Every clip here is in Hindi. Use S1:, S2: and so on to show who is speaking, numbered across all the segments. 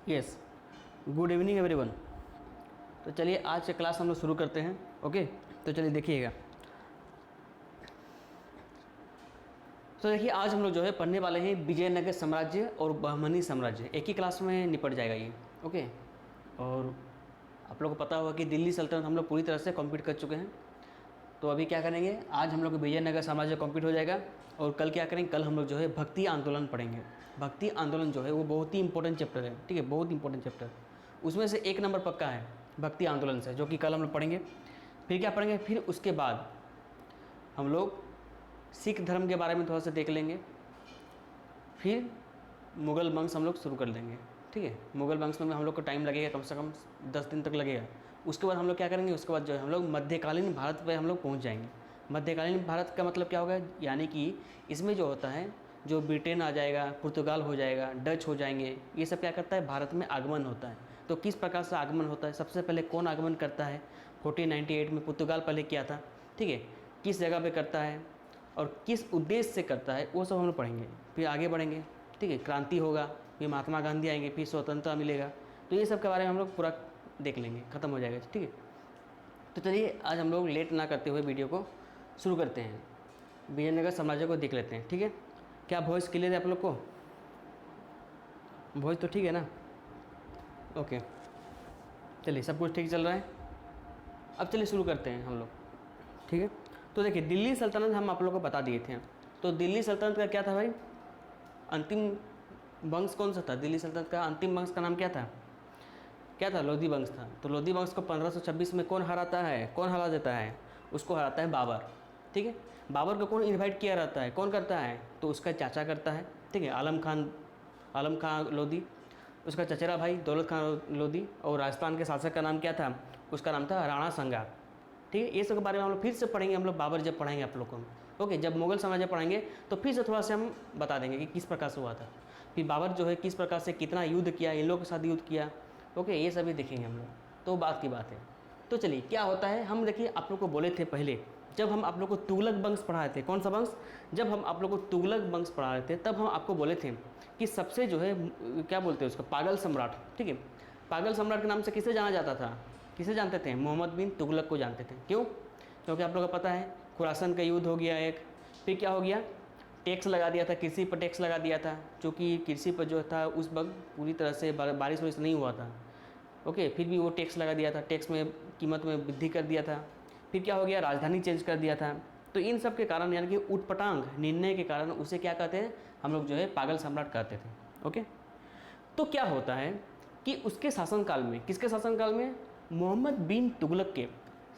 S1: Yes, good evening everyone. तो चलिए आज के क्लास हम लोग शुरू करते हैं। ओके, तो चलिए देखिएगा। तो देखिए आज हम लोग जो है पढ़ने वाले हैं विजयनगर साम्राज्य और बहमनी साम्राज्य, एक ही क्लास में निपट जाएगा ये। ओके, और आप लोग को पता होगा कि दिल्ली सल्तनत हम लोग पूरी तरह से कंप्लीट कर चुके हैं। तो अभी क्या करेंगे, आज हम लोग विजयनगर साम्राज्य कंप्लीट हो जाएगा। और कल क्या करेंगे, कल हम लोग जो है भक्ति आंदोलन पढ़ेंगे। भक्ति आंदोलन जो है वो बहुत ही इंपॉर्टेंट चैप्टर है, ठीक है, बहुत इंपॉर्टेंट चैप्टर। उसमें से 1 नंबर पक्का है भक्ति आंदोलन से, जो कि कल हम लोग पढ़ेंगे। फिर क्या पढ़ेंगे, फिर उसके बाद हम लोग सिख धर्म के बारे में थोड़ा सा देख लेंगे। फिर मुग़ल वंश हम लोग शुरू कर लेंगे, ठीक है। मुग़ल वंश में हम लोग को टाइम लगेगा, कम से कम 10 दिन तक लगेगा। उसके बाद हम लोग क्या करेंगे, उसके बाद जो है हम लोग मध्यकालीन भारत पे हम लोग पहुंच जाएंगे। मध्यकालीन भारत का मतलब क्या होगा, यानी कि इसमें जो होता है, जो ब्रिटेन आ जाएगा, पुर्तगाल हो जाएगा, डच हो जाएंगे, ये सब क्या करता है, भारत में आगमन होता है। तो किस प्रकार से आगमन होता है, सबसे पहले कौन आगमन करता है, 1498 में पुर्तगाल पहले किया था, ठीक है। किस जगह पर करता है और किस उद्देश्य से करता है, वो सब हम लोग पढ़ेंगे। फिर आगे बढ़ेंगे, ठीक है, क्रांति होगा, फिर महात्मा गांधी आएंगे, फिर स्वतंत्रता मिलेगा। तो ये सब के बारे में हम लोग पूरा देख लेंगे, ख़त्म हो जाएगा, ठीक है। तो चलिए आज हम लोग लेट ना करते हुए वीडियो को शुरू करते हैं। विजयनगर साम्राज्य को देख लेते हैं, ठीक है। क्या वॉइस क्लियर है आप लोग को? वॉइस तो ठीक है ना? ओके, चलिए सब कुछ ठीक चल रहा है। अब चलिए शुरू करते हैं हम लोग, ठीक है। तो देखिए दिल्ली सल्तनत हम आप लोगों को बता दिए थे। तो दिल्ली सल्तनत का क्या था भाई, अंतिम वंश कौन सा था? दिल्ली सल्तनत का अंतिम वंश का नाम क्या था? क्या था? लोधी वंश था। तो लोधी वंश को 1526 में कौन हराता है, कौन हरा देता है? उसको हराता है बाबर, ठीक है। बाबर को कौन इनवाइट किया रहता है, कौन करता है? तो उसका चाचा करता है, ठीक है, आलम खान लोधी, उसका चचेरा भाई दौलत खान लोधी। और राजस्थान के शासक का नाम क्या था? उसका नाम था राणा संगा, ठीक है। ये सब के बारे में हम लोग फिर से पढ़ेंगे, हम लोग बाबर जब पढ़ेंगे आप लोग को। ओके, जब मुगल साम्राज्य पढ़ेंगे तो फिर से थोड़ा सा हम बता देंगे कि किस प्रकार से हुआ था। फिर बाबर जो है किस प्रकार से कितना युद्ध किया, इन लोगों के साथ युद्ध किया। ओके, ये सभी देखेंगे हम लोग, तो बात की बात है। तो चलिए क्या होता है, हम देखिए आप लोग को बोले थे पहले, जब हम आप लोग को तुगलक वंश पढ़ाए थे। कौन सा वंश? जब हम आप लोग को तुगलक वंश पढ़ा रहे थे तब हम आपको बोले थे कि सबसे जो है क्या बोलते हैं उसको, पागल सम्राट, ठीक है। पागल सम्राट के नाम से किसे जाना जाता था, किसे जानते थे? मोहम्मद बिन तुगलक को जानते थे। क्यों? क्योंकि आप लोगों को पता है खुरासन का युद्ध हो गया एक, फिर क्या हो गया, टैक्स लगा दिया था, कृषि पर टैक्स लगा दिया था, क्योंकि कृषि पर जो था उस वक्त पूरी तरह से बारिश वारिश नहीं हुआ था। ओके, फिर भी वो टैक्स लगा दिया था, टैक्स में कीमत में वृद्धि कर दिया था। फिर क्या हो गया, राजधानी चेंज कर दिया था। तो इन सब के कारण यानी कि उटपटांग निर्णय के कारण उसे क्या कहते हैं हम लोग जो है, पागल सम्राट कहते थे। ओके, तो क्या होता है कि उसके शासनकाल में, किसके शासनकाल में? मोहम्मद बिन तुगलक के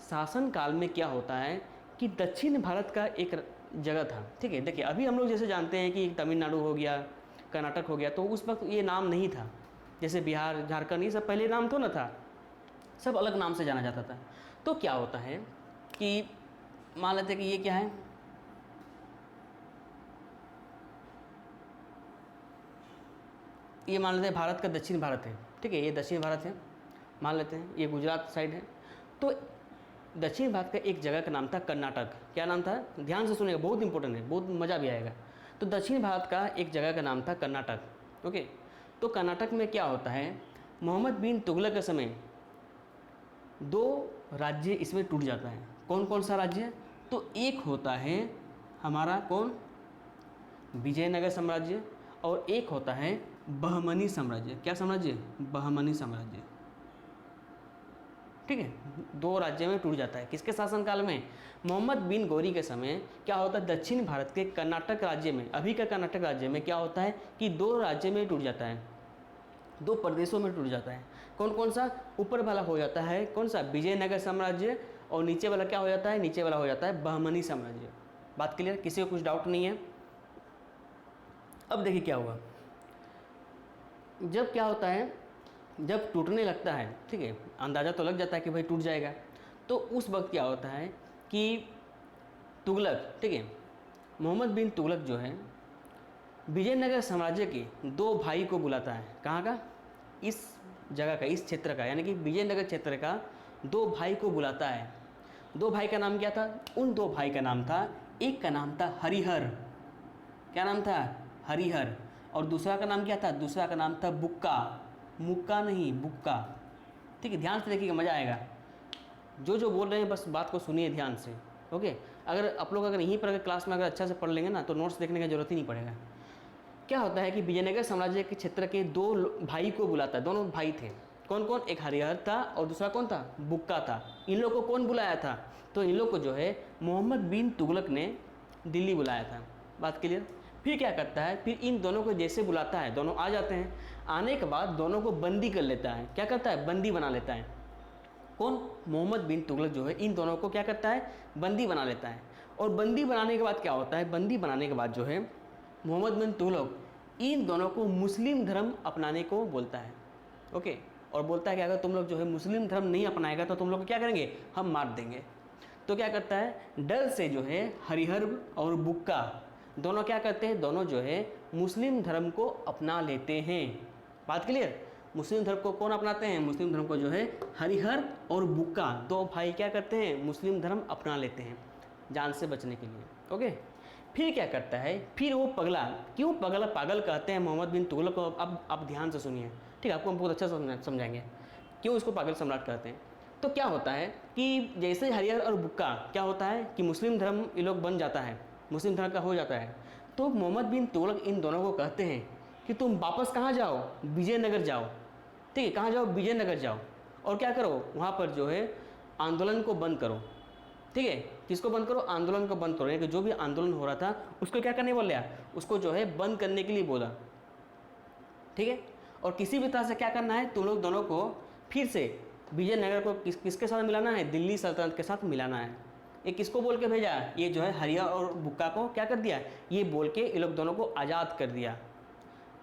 S1: शासनकाल में क्या होता है कि दक्षिण भारत का एक जगह था, ठीक है। देखिए अभी हम लोग जैसे जानते हैं कि तमिलनाडु हो गया, कर्नाटक हो गया, तो उस वक्त ये नाम नहीं था। जैसे बिहार, झारखंड, ये सब पहले नाम तो ना था, सब अलग नाम से जाना जाता था। तो क्या होता है कि मान लेते हैं कि ये क्या है, ये मान लेते हैं भारत का दक्षिण भारत है, ठीक है, ये दक्षिण भारत है, मान लेते हैं ये गुजरात साइड है। तो दक्षिण भारत का एक जगह का नाम था कर्नाटक। क्या नाम था? ध्यान से सुनिएगा, बहुत इंपॉर्टेंट है, बहुत मज़ा भी आएगा। तो दक्षिण भारत का एक जगह का नाम था कर्नाटक। ओके, तो कर्नाटक में क्या होता है, मोहम्मद बिन तुगलक के समय 2 राज्य इसमें टूट जाता है। कौन कौन सा राज्य? तो एक होता है हमारा कौन, विजयनगर साम्राज्य, और एक होता है बहमनी साम्राज्य। क्या साम्राज्य? बहमनी साम्राज्य, ठीक है। 2 राज्य में टूट जाता है। किसके शासनकाल में? मोहम्मद बिन गौरी के समय क्या होता है, दक्षिण भारत के कर्नाटक राज्य में, अभी का कर्नाटक राज्य में क्या होता है कि 2 राज्य में टूट जाता है, 2 प्रदेशों में टूट जाता है। कौन कौन सा? ऊपर वाला हो जाता है कौन सा, विजयनगर साम्राज्य, और नीचे वाला क्या हो जाता है, नीचे वाला हो जाता है बहमनी साम्राज्य। बात क्लियर? किसी को कुछ डाउट नहीं है? अब देखिए क्या हुआ, जब क्या होता है, जब टूटने लगता है, ठीक है, अंदाज़ा तो लग जाता है कि भाई टूट जाएगा। तो उस वक्त क्या होता है कि तुगलक, ठीक है, मोहम्मद बिन तुगलक जो है विजयनगर साम्राज्य के 2 भाई को बुलाता है। कहाँ का? इस जगह का, इस क्षेत्र का, यानी कि विजयनगर क्षेत्र का 2 भाई को बुलाता है। 2 भाई का नाम क्या था? उन 2 भाई का नाम था, एक का नाम था हरिहर। क्या नाम था? हरिहर। और दूसरा का नाम क्या था? दूसरा का नाम था बुक्का। मुक्का नहीं, बुक्का। ठीक है, ध्यान से देखिएगा, मज़ा आएगा। जो जो बोल रहे हैं बस बात को सुनिए ध्यान से। ओके, अगर आप लोग अगर यहीं पर अगर क्लास में अगर अच्छा से पढ़ लेंगे ना तो नोट्स देखने की जरूरत ही नहीं पड़ेगा। क्या होता है कि विजयनगर साम्राज्य के क्षेत्र के दो भाई को बुलाता है, दोनों भाई थे। कौन कौन? एक हरिहर था और दूसरा कौन था? बुक्का था। इन लोग को कौन बुलाया था? तो इन लोग को जो है मोहम्मद बिन तुगलक ने दिल्ली बुलाया था। बात क्लियर? फिर क्या करता है, फिर इन दोनों को जैसे बुलाता है दोनों आ जाते हैं। आने के बाद दोनों को बंदी कर लेता है। क्या करता है? बंदी बना लेता है। कौन? मोहम्मद बिन तुगलक जो है इन दोनों को क्या करता है? बंदी बना लेता है। और बंदी बनाने के बाद क्या होता है? बंदी बनाने के बाद जो है मोहम्मद बिन तुगलक इन दोनों को मुस्लिम धर्म अपनाने को बोलता है। ओके, और बोलता है कि अगर तुम लोग जो है मुस्लिम धर्म नहीं अपनाएगा तो तुम लोग को क्या करेंगे? हम मार देंगे। तो क्या करता है? डर से जो है हरिहर और बुक्का दोनों क्या करते हैं? दोनों जो है मुस्लिम धर्म को अपना लेते हैं। बात क्लियर? मुस्लिम धर्म को कौन अपनाते हैं? मुस्लिम धर्म को जो है हरिहर और बुक्का दो भाई क्या करते हैं? मुस्लिम धर्म अपना लेते हैं जान से बचने के लिए। ओके, फिर क्या करता है? फिर वो पगला, क्यों पगला पागल कहते हैं मोहम्मद बिन तुगलक को? अब आप ध्यान से सुनिए, ठीक है, आपको हम बहुत अच्छा समझाएंगे क्यों इसको पागल सम्राट कहते हैं। तो क्या होता है कि जैसे हरिहर और बुक्का क्या होता है कि मुस्लिम धर्म ये लोग बन जाता है, मुस्लिम धर्म का हो जाता है, तो मोहम्मद बिन तुगलक इन दोनों को कहते हैं कि तुम वापस कहाँ जाओ? विजयनगर जाओ। ठीक है, कहाँ जाओ? विजयनगर जाओ, और क्या करो? वहाँ पर जो है आंदोलन को बंद करो। ठीक है, किसको बंद करो? आंदोलन को बंद करो। यानी कि जो भी आंदोलन हो रहा था उसको क्या करने बोला? उसको जो है बंद करने के लिए बोला। ठीक है, और किसी भी तरह से क्या करना है? तुम लोग दोनों को फिर से विजयनगर को किसके साथ मिलाना है? दिल्ली सल्तनत के साथ मिलाना है। ये किसको बोल के भेजा? ये जो है हरिहर और बुक्का को क्या कर दिया? ये बोल के ये लोग दोनों को आज़ाद कर दिया।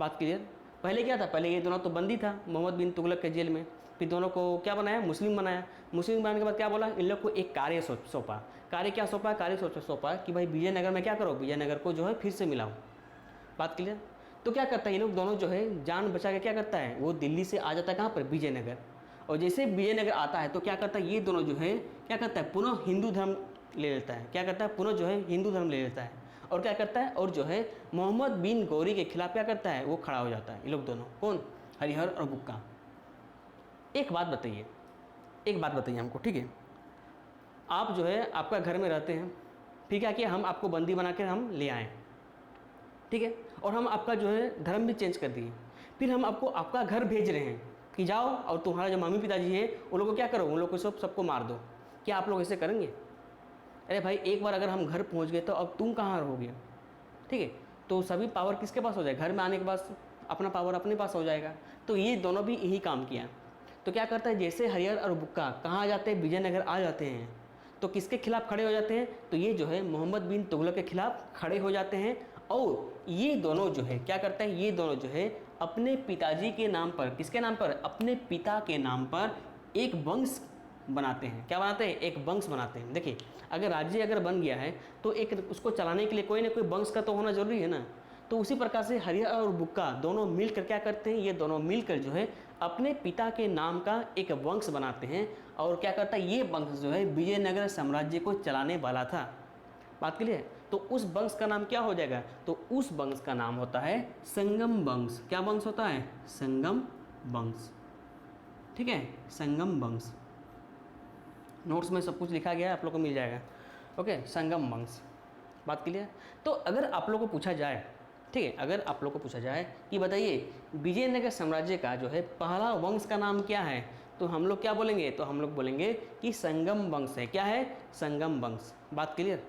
S1: बात क्लियर? पहले क्या था? पहले ये दोनों तो बंदी था मोहम्मद बिन तुगलक के जेल में, फिर दोनों को क्या बनाया? मुस्लिम बनाया। मुस्लिम बनाने के बाद क्या बोला? इन लोग को एक कार्य सौंपा। कार्य क्या सौंपा? कार्य सौंपा कि भाई विजयनगर में क्या करो? विजयनगर को जो है फिर से मिलाओ। बात क्लियर? तो क्या करता है? ये लोग दोनों जो है जान बचा के क्या करता है? वो दिल्ली से आ जाता है कहाँ पर? विजयनगर। और जैसे विजयनगर आता है तो क्या करता है? ये दोनों जो है क्या करता है? पुनः हिंदू धर्म ले लेता है। क्या करता है? पुनः जो है हिंदू धर्म ले लेता है। और क्या करता है? और जो है मोहम्मद बिन गौरी के खिलाफ क्या करता है? वो खड़ा हो जाता है। ये लोग दोनों कौन? हरिहर और बुक्का। एक बात बताइए, एक बात बताइए हमको, ठीक है, आप जो है आपका घर में रहते हैं, फिर क्या किया? हम आपको बंदी बना कर हम ले आए, ठीक है, और हम आपका जो है धर्म भी चेंज कर दिए। फिर हम आपको आपका घर भेज रहे हैं कि जाओ और तुम्हारा जो मम्मी पिताजी है उन लोगों को क्या करो? उन लोगों को सबको मार दो। क्या आप लोग ऐसे करेंगे? अरे भाई, एक बार अगर हम घर पहुंच गए तो अब तुम कहाँ रहोगे? ठीक है, तो सभी पावर किसके पास हो जाए? घर में आने के बाद अपना पावर अपने पास हो जाएगा। तो ये दोनों भी यही काम किया। तो क्या करता है? जैसे हरिहर और बुक्का कहाँ आ जाते हैं? विजयनगर आ जाते हैं। तो किसके खिलाफ खड़े हो जाते हैं? तो ये जो है मोहम्मद बिन तुगलक के खिलाफ खड़े हो जाते हैं। और ये दोनों जो है क्या करते हैं? ये दोनों जो है अपने पिताजी के नाम पर, किसके नाम पर? अपने पिता के नाम पर एक वंश बनाते हैं। क्या बनाते हैं? एक वंश बनाते हैं। देखिए, अगर राज्य अगर बन गया है तो एक उसको चलाने के लिए कोई ना कोई वंश का तो होना जरूरी है ना। तो उसी प्रकार से हरिहर और बुक्का दोनों मिलकर क्या करते हैं? ये दोनों मिलकर जो है अपने पिता के नाम का एक वंश बनाते हैं। और क्या करता है? ये वंश जो है विजयनगर साम्राज्य को चलाने वाला था। बात के लिए तो उस वंश का नाम क्या हो जाएगा? तो उस वंश का नाम होता है संगम वंश। क्या वंश होता है? संगम वंश। ठीक है, संगम वंश। नोट्स में सब कुछ लिखा गया है, आप लोग को मिल जाएगा। ओके, संगम वंश। बात क्लियर? तो अगर आप लोग को पूछा जाए, ठीक है, अगर आप लोग को पूछा जाए कि बताइए विजयनगर साम्राज्य का जो है पहला वंश का नाम क्या है, तो हम लोग क्या बोलेंगे? तो हम लोग बोलेंगे कि संगम वंश है। क्या है? संगम वंश। बात क्लियर?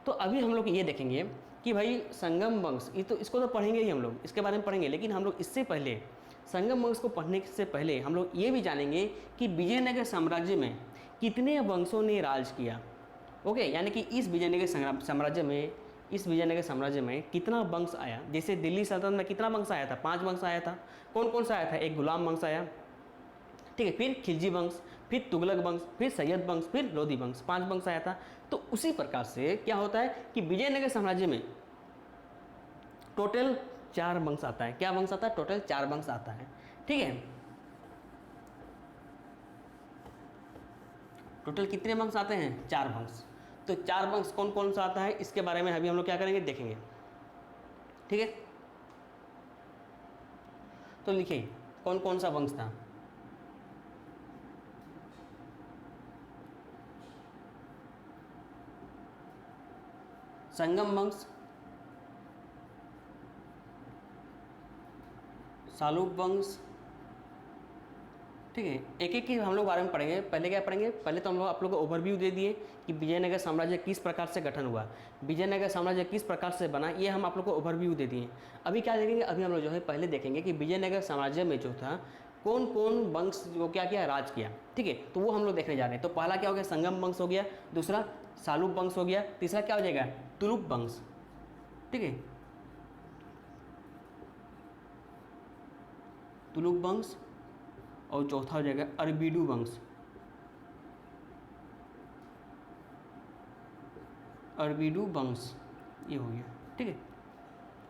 S1: तो अभी हम लोग ये देखेंगे कि भाई संगम वंश, ये तो इसको तो पढ़ेंगे ही हम लोग, इसके बारे में पढ़ेंगे, लेकिन हम लोग इससे पहले संगम वंश को पढ़ने से पहले हम लोग ये भी जानेंगे कि विजयनगर साम्राज्य में कितने वंशों ने राज किया। ओके, यानी कि इस विजयनगर साम्राज्य में कितना वंश आया। जैसे दिल्ली सल्तनत में कितना वंश आया था? 5 वंश आया था। कौन कौन सा आया था? एक गुलाम वंश आया, ठीक है, फिर खिलजी वंश, फिर तुगलक वंश, फिर सैयद वंश, फिर लोधी वंश। 5 वंश आया था। तो उसी प्रकार से क्या होता है कि विजयनगर साम्राज्य में टोटल 4 वंश आता है। क्या वंश आता है? टोटल 4 वंश आता है। ठीक है, टोटल कितने वंश आते हैं? 4 वंश। तो 4 वंश कौन कौन सा आता है इसके बारे में अभी हम लोग क्या करेंगे? देखेंगे। ठीक है, तो लिखिए कौन कौन सा वंश था? संगम वंश, सालूप वंश, ठीक है। एक एक की हम लोग बारे में पढ़ेंगे। पहले क्या पढ़ेंगे? पहले तो हम लोग आप लोग को ओवरव्यू दे दिए कि विजयनगर साम्राज्य किस प्रकार से गठन हुआ, विजयनगर साम्राज्य किस प्रकार से बना, ये हम आप लोग को ओवरव्यू दे दिए। अभी क्या देखेंगे? अभी हम लोग जो है पहले देखेंगे कि विजयनगर साम्राज्य में जो था कौन कौन वंश जो क्या किया, राज किया, ठीक है। तो वो हम लोग देखने जा रहे हैं। तो पहला क्या हो गया? संगम वंश हो गया, दूसरा सालूप वंश हो गया, तीसरा क्या हो जाएगा? तुलुप वंश, ठीक है, तुलुप वंश, और चौथा हो जाएगा अरबीडू वंश, अरबीडू वंश, ये हो गया, ठीक है।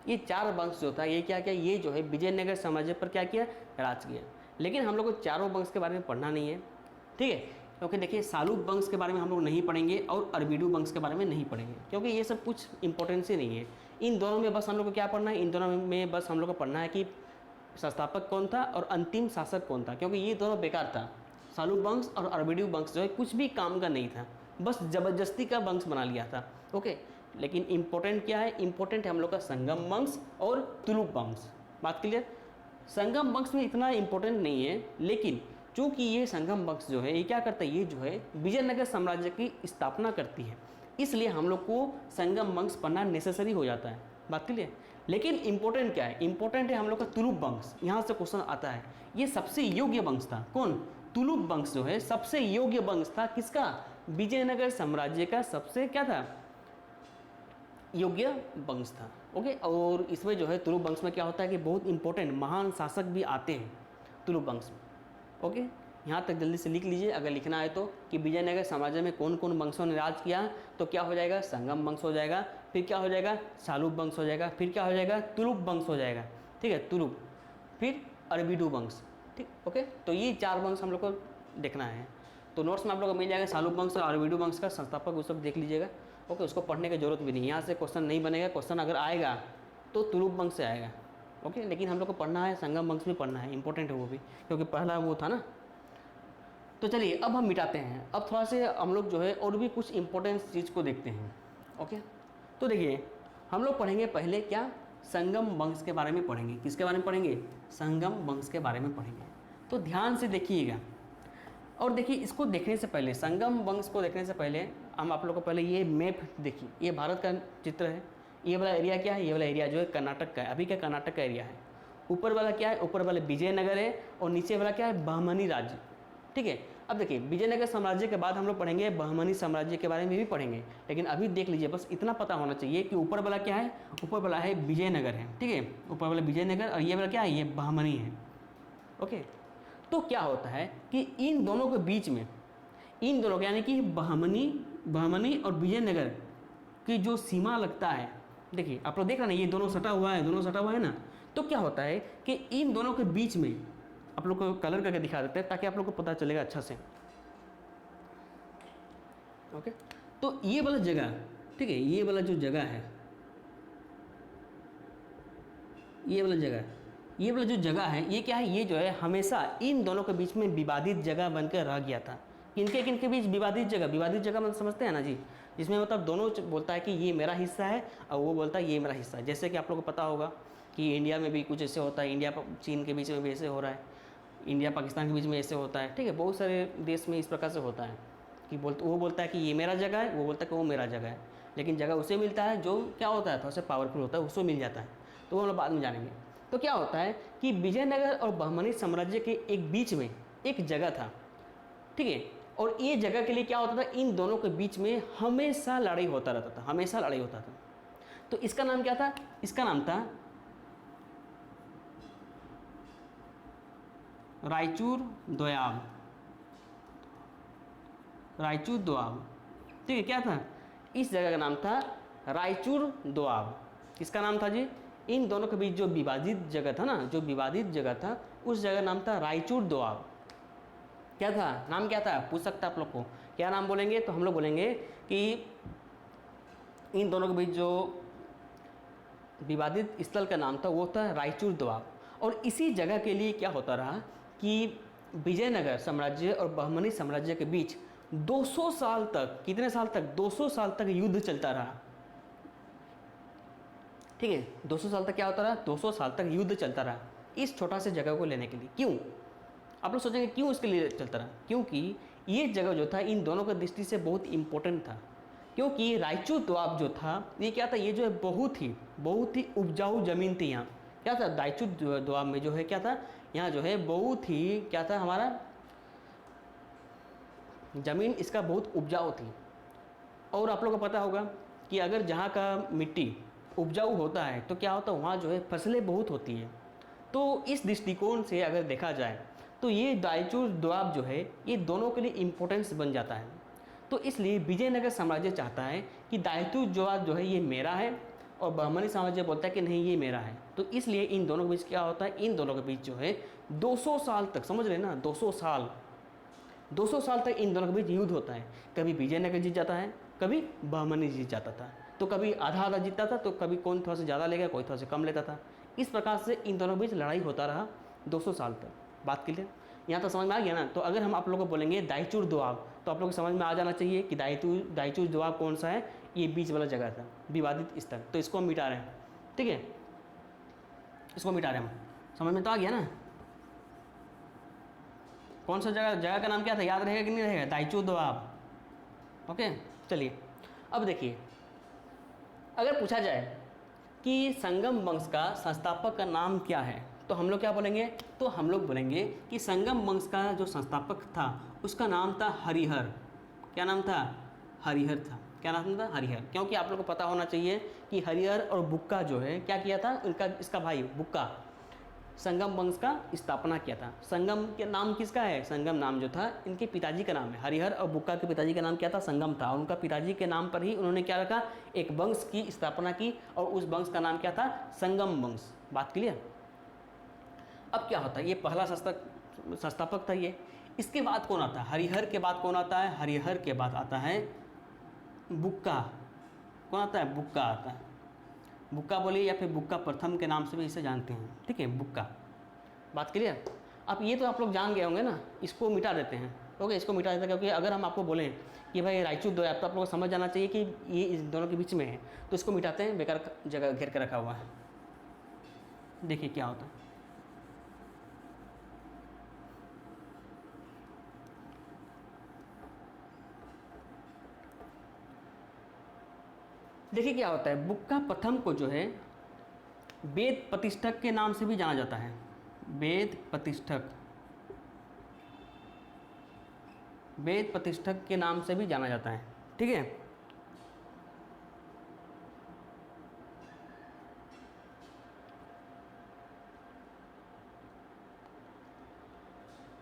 S1: ये चार वंश जो था ये क्या किया? ये जो है विजयनगर साम्राज्य पर क्या किया? राज किया। लेकिन हम लोग को चारों वंश के बारे में पढ़ना नहीं है, ठीक है, क्योंकि देखिए सालूप वंश के बारे में हम लोग नहीं पढ़ेंगे और अरबीडू वंश के बारे में नहीं पढ़ेंगे, क्योंकि ये सब कुछ इंपॉर्टेंस ही नहीं है। इन दोनों में बस हम लोग को क्या पढ़ना है? इन दोनों में बस हम लोग को पढ़ना है कि संस्थापक कौन था और अंतिम शासक कौन था, क्योंकि ये दोनों बेकार था। सालूप वंश और अरबीडू वंश जो है कुछ भी काम का नहीं था, बस जबरदस्ती का वंश बना लिया था, ओके। लेकिन इंपॉर्टेंट क्या है? इंपॉर्टेंट है हम लोग का संगम वंश और तुलुप वंश। बात क्लियर? संगम वंश में इतना इंपॉर्टेंट नहीं है, लेकिन चूंकि ये संगम वंश जो है ये क्या करता है? ये जो है विजयनगर साम्राज्य की स्थापना करती है, इसलिए हम लोग को संगम वंश पढ़ना नेसेसरी हो जाता है। बात क्लियर? लेकिन इंपॉर्टेंट क्या है? इंपॉर्टेंट है हम लोग का तुलुप वंश। यहाँ से क्वेश्चन आता है, ये सबसे योग्य वंश था। कौन? तुलुप वंश जो है सबसे योग्य वंश था। किसका? विजयनगर साम्राज्य का सबसे क्या था? योग्य वंश था, ओके। और इसमें जो है तुलुप वंश में क्या होता है कि बहुत इंपॉर्टेंट महान शासक भी आते हैं तुलुप वंश में, ओके। यहाँ तक जल्दी से लिख लीजिए अगर लिखना है तो, कि विजयनगर साम्राज्य में कौन कौन वंशों ने राज किया। तो क्या हो जाएगा? संगम वंश हो जाएगा, फिर क्या हो जाएगा? सालूप वंश हो जाएगा, फिर क्या हो जाएगा? तुलुप वंश हो जाएगा, ठीक है, तुलुप, फिर अरबीडू वंश, ठीक, ओके। तो ये चार वंश हम लोग को देखना है। तो नोट्स में आप लोग को मिल जाएगा सालूप वंश और अरबीडू वंश का संस्थापक, वो सब देख लीजिएगा, ओके। उसको पढ़ने की जरूरत भी नहीं, यहाँ से क्वेश्चन नहीं बनेगा। क्वेश्चन अगर आएगा तो तुलुप वंश से आएगा, ओके। लेकिन हम लोग को पढ़ना है संगम वंश भी पढ़ना है, इंपॉर्टेंट है वो भी, क्योंकि पहला वो था ना। तो चलिए अब हम मिटाते हैं। अब थोड़ा से हम लोग जो है और भी कुछ इंपॉर्टेंट चीज़ को देखते हैं, ओके। तो देखिए हम लोग पढ़ेंगे पहले क्या? संगम वंश के बारे में पढ़ेंगे। किसके बारे में पढ़ेंगे? संगम वंश के बारे में पढ़ेंगे। तो ध्यान से देखिएगा। और देखिए इसको देखने से पहले, संगम वंश को देखने से पहले हम आप लोग को पहले ये मैप देखिए। ये भारत का चित्र है। ये वाला एरिया क्या है? ये वाला एरिया जो है कर्नाटक का है। अभी क्या कर्नाटक का एरिया है। ऊपर वाला क्या है? ऊपर वाला विजयनगर है, और नीचे वाला क्या है? बहमनी राज्य, ठीक है। अब देखिए विजयनगर साम्राज्य के बाद हम लोग पढ़ेंगे बहमनी साम्राज्य के बारे में भी पढ़ेंगे, लेकिन अभी देख लीजिए बस इतना पता होना चाहिए कि ऊपर वाला क्या है? ऊपर वाला है विजयनगर है, ठीक है, ऊपर वाला विजयनगर, और ये वाला क्या है? ये बहमनी है, ओके। तो क्या होता है कि इन दोनों के बीच में, इन दोनों यानी कि बहमनी और विजयनगर की जो सीमा लगता है, देखिए आप लोग देख रहे हैं ये दोनों सटा हुआ है, दोनों सटा हुआ है ना। तो क्या होता है कि इन दोनों के बीच में आप लोग को कलर करके दिखा देते हैं ताकि आप लोग को पता चलेगा अच्छा से, ओके। तो ये वाला जगह, ठीक है, ये वाला जो जगह है, ये वाला जो जगह है ये क्या है? ये जो है हमेशा इन दोनों के बीच में विवादित जगह बनकर रह गया था। किनके बीच विवादित जगह? विवादित जगह मतलब समझते हैं ना जी, जिसमें मतलब दोनों बोलता है कि ये मेरा हिस्सा है और वो बोलता है ये मेरा हिस्सा है। जैसे कि आप लोग को पता होगा कि इंडिया में भी कुछ ऐसे होता है, इंडिया चीन के बीच में भी ऐसे हो रहा है, इंडिया पाकिस्तान के बीच में ऐसे होता है, ठीक है। बहुत सारे देश में इस प्रकार से होता है कि वो बोलता है कि ये मेरा जगह है, वो बोलता है कि वो मेरा जगह है, लेकिन जगह उसे मिलता है जो क्या होता है? थोड़ा सा पावरफुल होता है, उसको मिल जाता है। तो वो हम लोग बाद में जानेंगे। तो क्या होता है कि विजयनगर और बहमनी साम्राज्य के एक बीच में एक जगह था, ठीक है। और ये जगह के लिए क्या होता था? इन दोनों के बीच में हमेशा लड़ाई होता रहता था, हमेशा लड़ाई होता था। तो इसका नाम क्या था? इसका नाम था रायचूर दोयाब, रायचूर दोआब, ठीक है। क्या था? इस जगह का नाम था रायचूर दोआब। किसका नाम था जी? इन दोनों के बीच जो विवादित जगह था ना, जो विवादित जगह था, उस जगह नाम था रायचूर दोआब। क्या था नाम? क्या था? पूछ सकता आप लोग को क्या नाम बोलेंगे? तो हम लोग बोलेंगे कि इन दोनों के बीच जो विवादित स्थल का नाम था वो था रायचूर दोआब। और इसी जगह के लिए क्या होता रहा कि विजयनगर साम्राज्य और बहमनी साम्राज्य के बीच 200 साल तक, कितने साल तक, 200 साल तक युद्ध चलता रहा। ठीक है, 200 साल तक क्या होता रहा, 200 साल तक युद्ध चलता रहा इस छोटा से जगह को लेने के लिए। क्यों? आप लोग सोचेंगे क्यों इसके लिए चलता रहा? क्योंकि ये जगह जो था इन दोनों की दृष्टि से बहुत इंपॉर्टेंट था। क्योंकि रायचूर दोआब जो था ये क्या था, ये जो है बहुत ही उपजाऊ ज़मीन थी। यहाँ क्या था, रायचूर दोआब में जो है क्या था, यहाँ जो है बहुत ही क्या था, हमारा ज़मीन इसका बहुत उपजाऊ थी। और आप लोगों को पता होगा कि अगर जहाँ का मिट्टी उपजाऊ होता है तो क्या होता है, वहाँ जो है फसलें बहुत होती है। तो इस दृष्टिकोण से अगर देखा जाए तो ये रायचूर दोआब जो है ये दोनों के लिए इम्पोर्टेंस बन जाता है। तो इसलिए विजयनगर साम्राज्य चाहता है कि रायचूर दोआब जो है ये मेरा है, और बहमनी साम्राज्य बोलता है कि नहीं ये मेरा है। तो इसलिए इन दोनों के बीच क्या होता है, इन दोनों के बीच जो है 200 साल तक, समझ रहे ना, 200 साल तक इन दोनों के बीच युद्ध होता है। कभी विजयनगर जीत जाता है, कभी बहमनी जीत जाता था। तो कभी आधा आधा जीतता था, तो कभी कौन थोड़ा सा ज़्यादा लेगा, कोई थोड़ा सा कम लेता था। इस प्रकार से इन दोनों के बीच लड़ाई होता रहा 200 साल तक। बात क्लियर? यहाँ तो समझ में आ गया ना। तो अगर हम आप लोगों को बोलेंगे रायचूर दोआब, तो आप लोगों को समझ में आ जाना चाहिए कि रायचूर दोआब कौन सा है, ये बीच वाला जगह था, विवादित स्थल। तो इसको हम मिटा रहे हैं, ठीक है, इसको मिटा रहे हैं हम। समझ में तो आ गया ना। कौन सा जगह का नाम क्या था, याद रहेगा कि नहीं रहेगा, रायचूर दोआब। ओके, चलिए अब देखिए, अगर पूछा जाए कि संगम वंश का संस्थापक का नाम क्या है, तो हम लोग क्या बोलेंगे, तो हम लोग बोलेंगे कि संगम वंश का जो संस्थापक था उसका नाम था हरिहर। क्या नाम था? हरिहर था। क्या नाम था? हरिहर। क्योंकि आप लोग को पता होना चाहिए कि हरिहर और बुक्का जो है क्या किया था, इसका भाई बुक्का संगम वंश का स्थापना किया था। संगम के नाम किसका है? संगम नाम जो था इनके पिताजी का नाम है। हरिहर और बुक्का के पिताजी का नाम क्या था? संगम था। और उनका पिताजी के नाम पर ही उन्होंने क्या रखा, एक वंश की स्थापना की, और उस वंश का नाम क्या था? संगम वंश। बात क्लियर? अब क्या होता है, ये पहला संस्थापक था ये। इसके बाद कौन आता है? हरिहर के बाद कौन आता है? हरिहर के बाद आता है बुक्का। कौन आता है? बुक्का आता है। बुक्का बोलिए या फिर बुक्का प्रथम के नाम से भी इसे जानते हैं, ठीक है, बुक्का। बात क्लियर? अब ये तो आप लोग जान गए होंगे ना, इसको मिटा देते हैं। ओके, इसको मिटा देते हैं, क्योंकि अगर हम आपको बोलें कि भाई रायचूर दोआब, तो आप लोगों को समझ जाना चाहिए कि ये इस दोनों के बीच में है। तो इसको मिटाते हैं, बेकार जगह घेर के रखा हुआ है। देखिए क्या होता है। देखिए क्या होता है, बुक्का प्रथम को जो है वेद प्रतिष्ठक के नाम से भी जाना जाता है। वेद प्रतिष्ठक के नाम से भी जाना जाता है, ठीक है।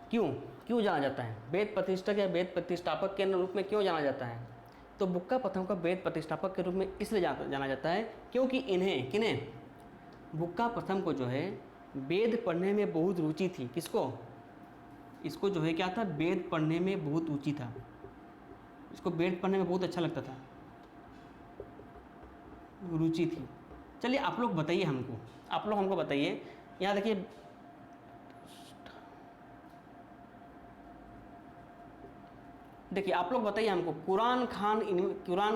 S1: क्यों जाना जाता है? वेद प्रतिष्ठक या वेद प्रतिष्ठापक के रूप में क्यों जाना जाता है? तो बुक्का प्रथम का वेद प्रतिष्ठापक के रूप में इसलिए जाना जाता है क्योंकि किन्हें बुक्का प्रथम को जो है वेद पढ़ने में बहुत रुचि थी। किसको? इसको जो है क्या था, वेद पढ़ने में बहुत रुचि था। इसको वेद पढ़ने में बहुत अच्छा लगता था, रुचि थी। चलिए आप लोग बताइए हमको बताइए। यहाँ देखिए आप लोग बताइए हमको, कुरान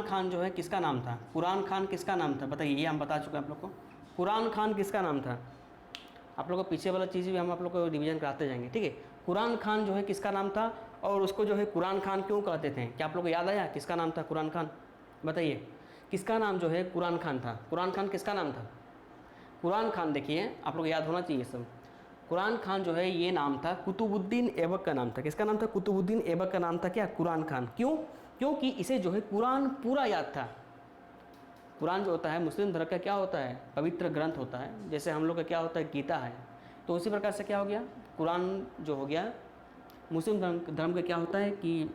S1: खान जो है किसका नाम था? कुरान खान किसका नाम था? बताइए। ये हम बता चुके हैं आप लोग को। कुरान खान किसका नाम था? आप लोग को पीछे वाला चीज़ भी हम आप लोग को रिवीजन कराते जाएंगे, ठीक है। कुरान खान जो है किसका नाम था, और उसको जो है कुरान खान क्यों कहते थे? क्या आप लोग को याद आया किसका नाम था कुरान खान? बताइए, किसका नाम जो है कुरान खान था? कुरान खान किसका नाम था? कुरान खान देखिए आप लोग याद होना चाहिए सब। कुरान खान जो है ये नाम था कुतुबुद्दीन ऐबक का नाम था। किसका नाम था? कुतुबुद्दीन ऐबक का नाम था क्या? कुरान खान। क्यों? क्योंकि इसे जो है कुरान पूरा याद था। कुरान जो होता है मुस्लिम धर्म का क्या होता है? पवित्र ग्रंथ होता है। जैसे हम लोग का क्या होता है? गीता है। तो उसी प्रकार से क्या हो गया, कुरान जो हो गया मुस्लिम धर्म का क्या होता है कि,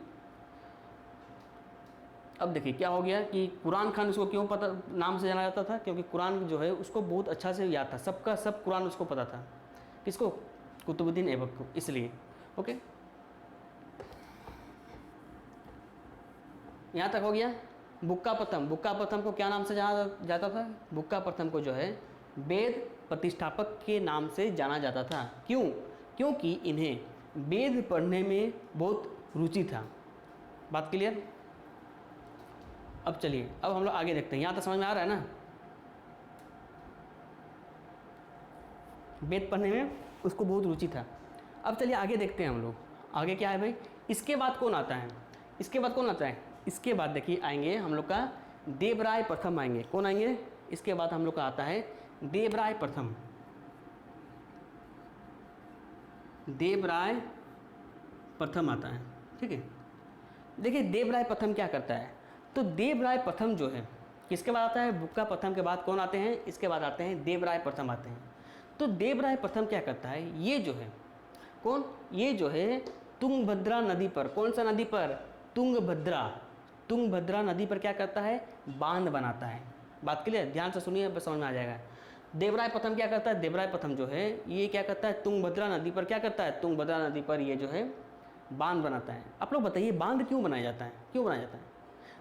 S1: अब देखिए क्या हो गया कि कुरान खान उसको क्यों पता नाम से जाना जाता था? क्योंकि कुरान जो है उसको बहुत अच्छा से याद था, सबका सब कुरान उसको पता था। किसको? कुतुबुद्दीन ऐबक को, इसलिए। ओके, यहाँ तक हो गया। बुक्का प्रथम को क्या नाम से जाना जाता था? बुक्का प्रथम को जो है वेद प्रतिष्ठापक के नाम से जाना जाता था। क्यों? क्योंकि इन्हें वेद पढ़ने में बहुत रुचि था। बात क्लियर? अब चलिए, अब हम लोग आगे देखते हैं। यहाँ तक समझ में आ रहा है ना? वेद पढ़ने में उसको बहुत रुचि था। अब चलिए आगे देखते हैं हम लोग। आगे क्या है भाई? इसके बाद कौन आता है? इसके बाद कौन आता है? इसके बाद देखिए आएंगे हम लोग का देवराय प्रथम आएंगे। कौन आएंगे? इसके बाद हम लोग का आता है देवराय प्रथम। देवराय प्रथम आता है। ठीक है, देखिए देवराय प्रथम क्या करता है। तो देवराय प्रथम जो है किसके बाद आता है? बुक्का प्रथम के बाद कौन आते हैं? इसके बाद आते हैं देवराय प्रथम आते हैं। तो देवराय प्रथम क्या करता है? ये जो है कौन? ये जो है तुंगभद्रा नदी पर, कौन सा नदी पर? तुंगभद्रा। तुंगभद्रा नदी पर क्या करता है? बांध बनाता है। बात क्लियर? ध्यान से सुनिए, बस समझ में आ जाएगा। देवराय प्रथम क्या करता है? देवराय प्रथम जो है ये क्या करता है? तुंगभद्रा नदी पर क्या करता है? तुंगभद्रा नदी पर ये जो है बांध बनाता है। आप लोग बताइए बांध क्यों बनाया जाता है? क्यों बनाया जाता है?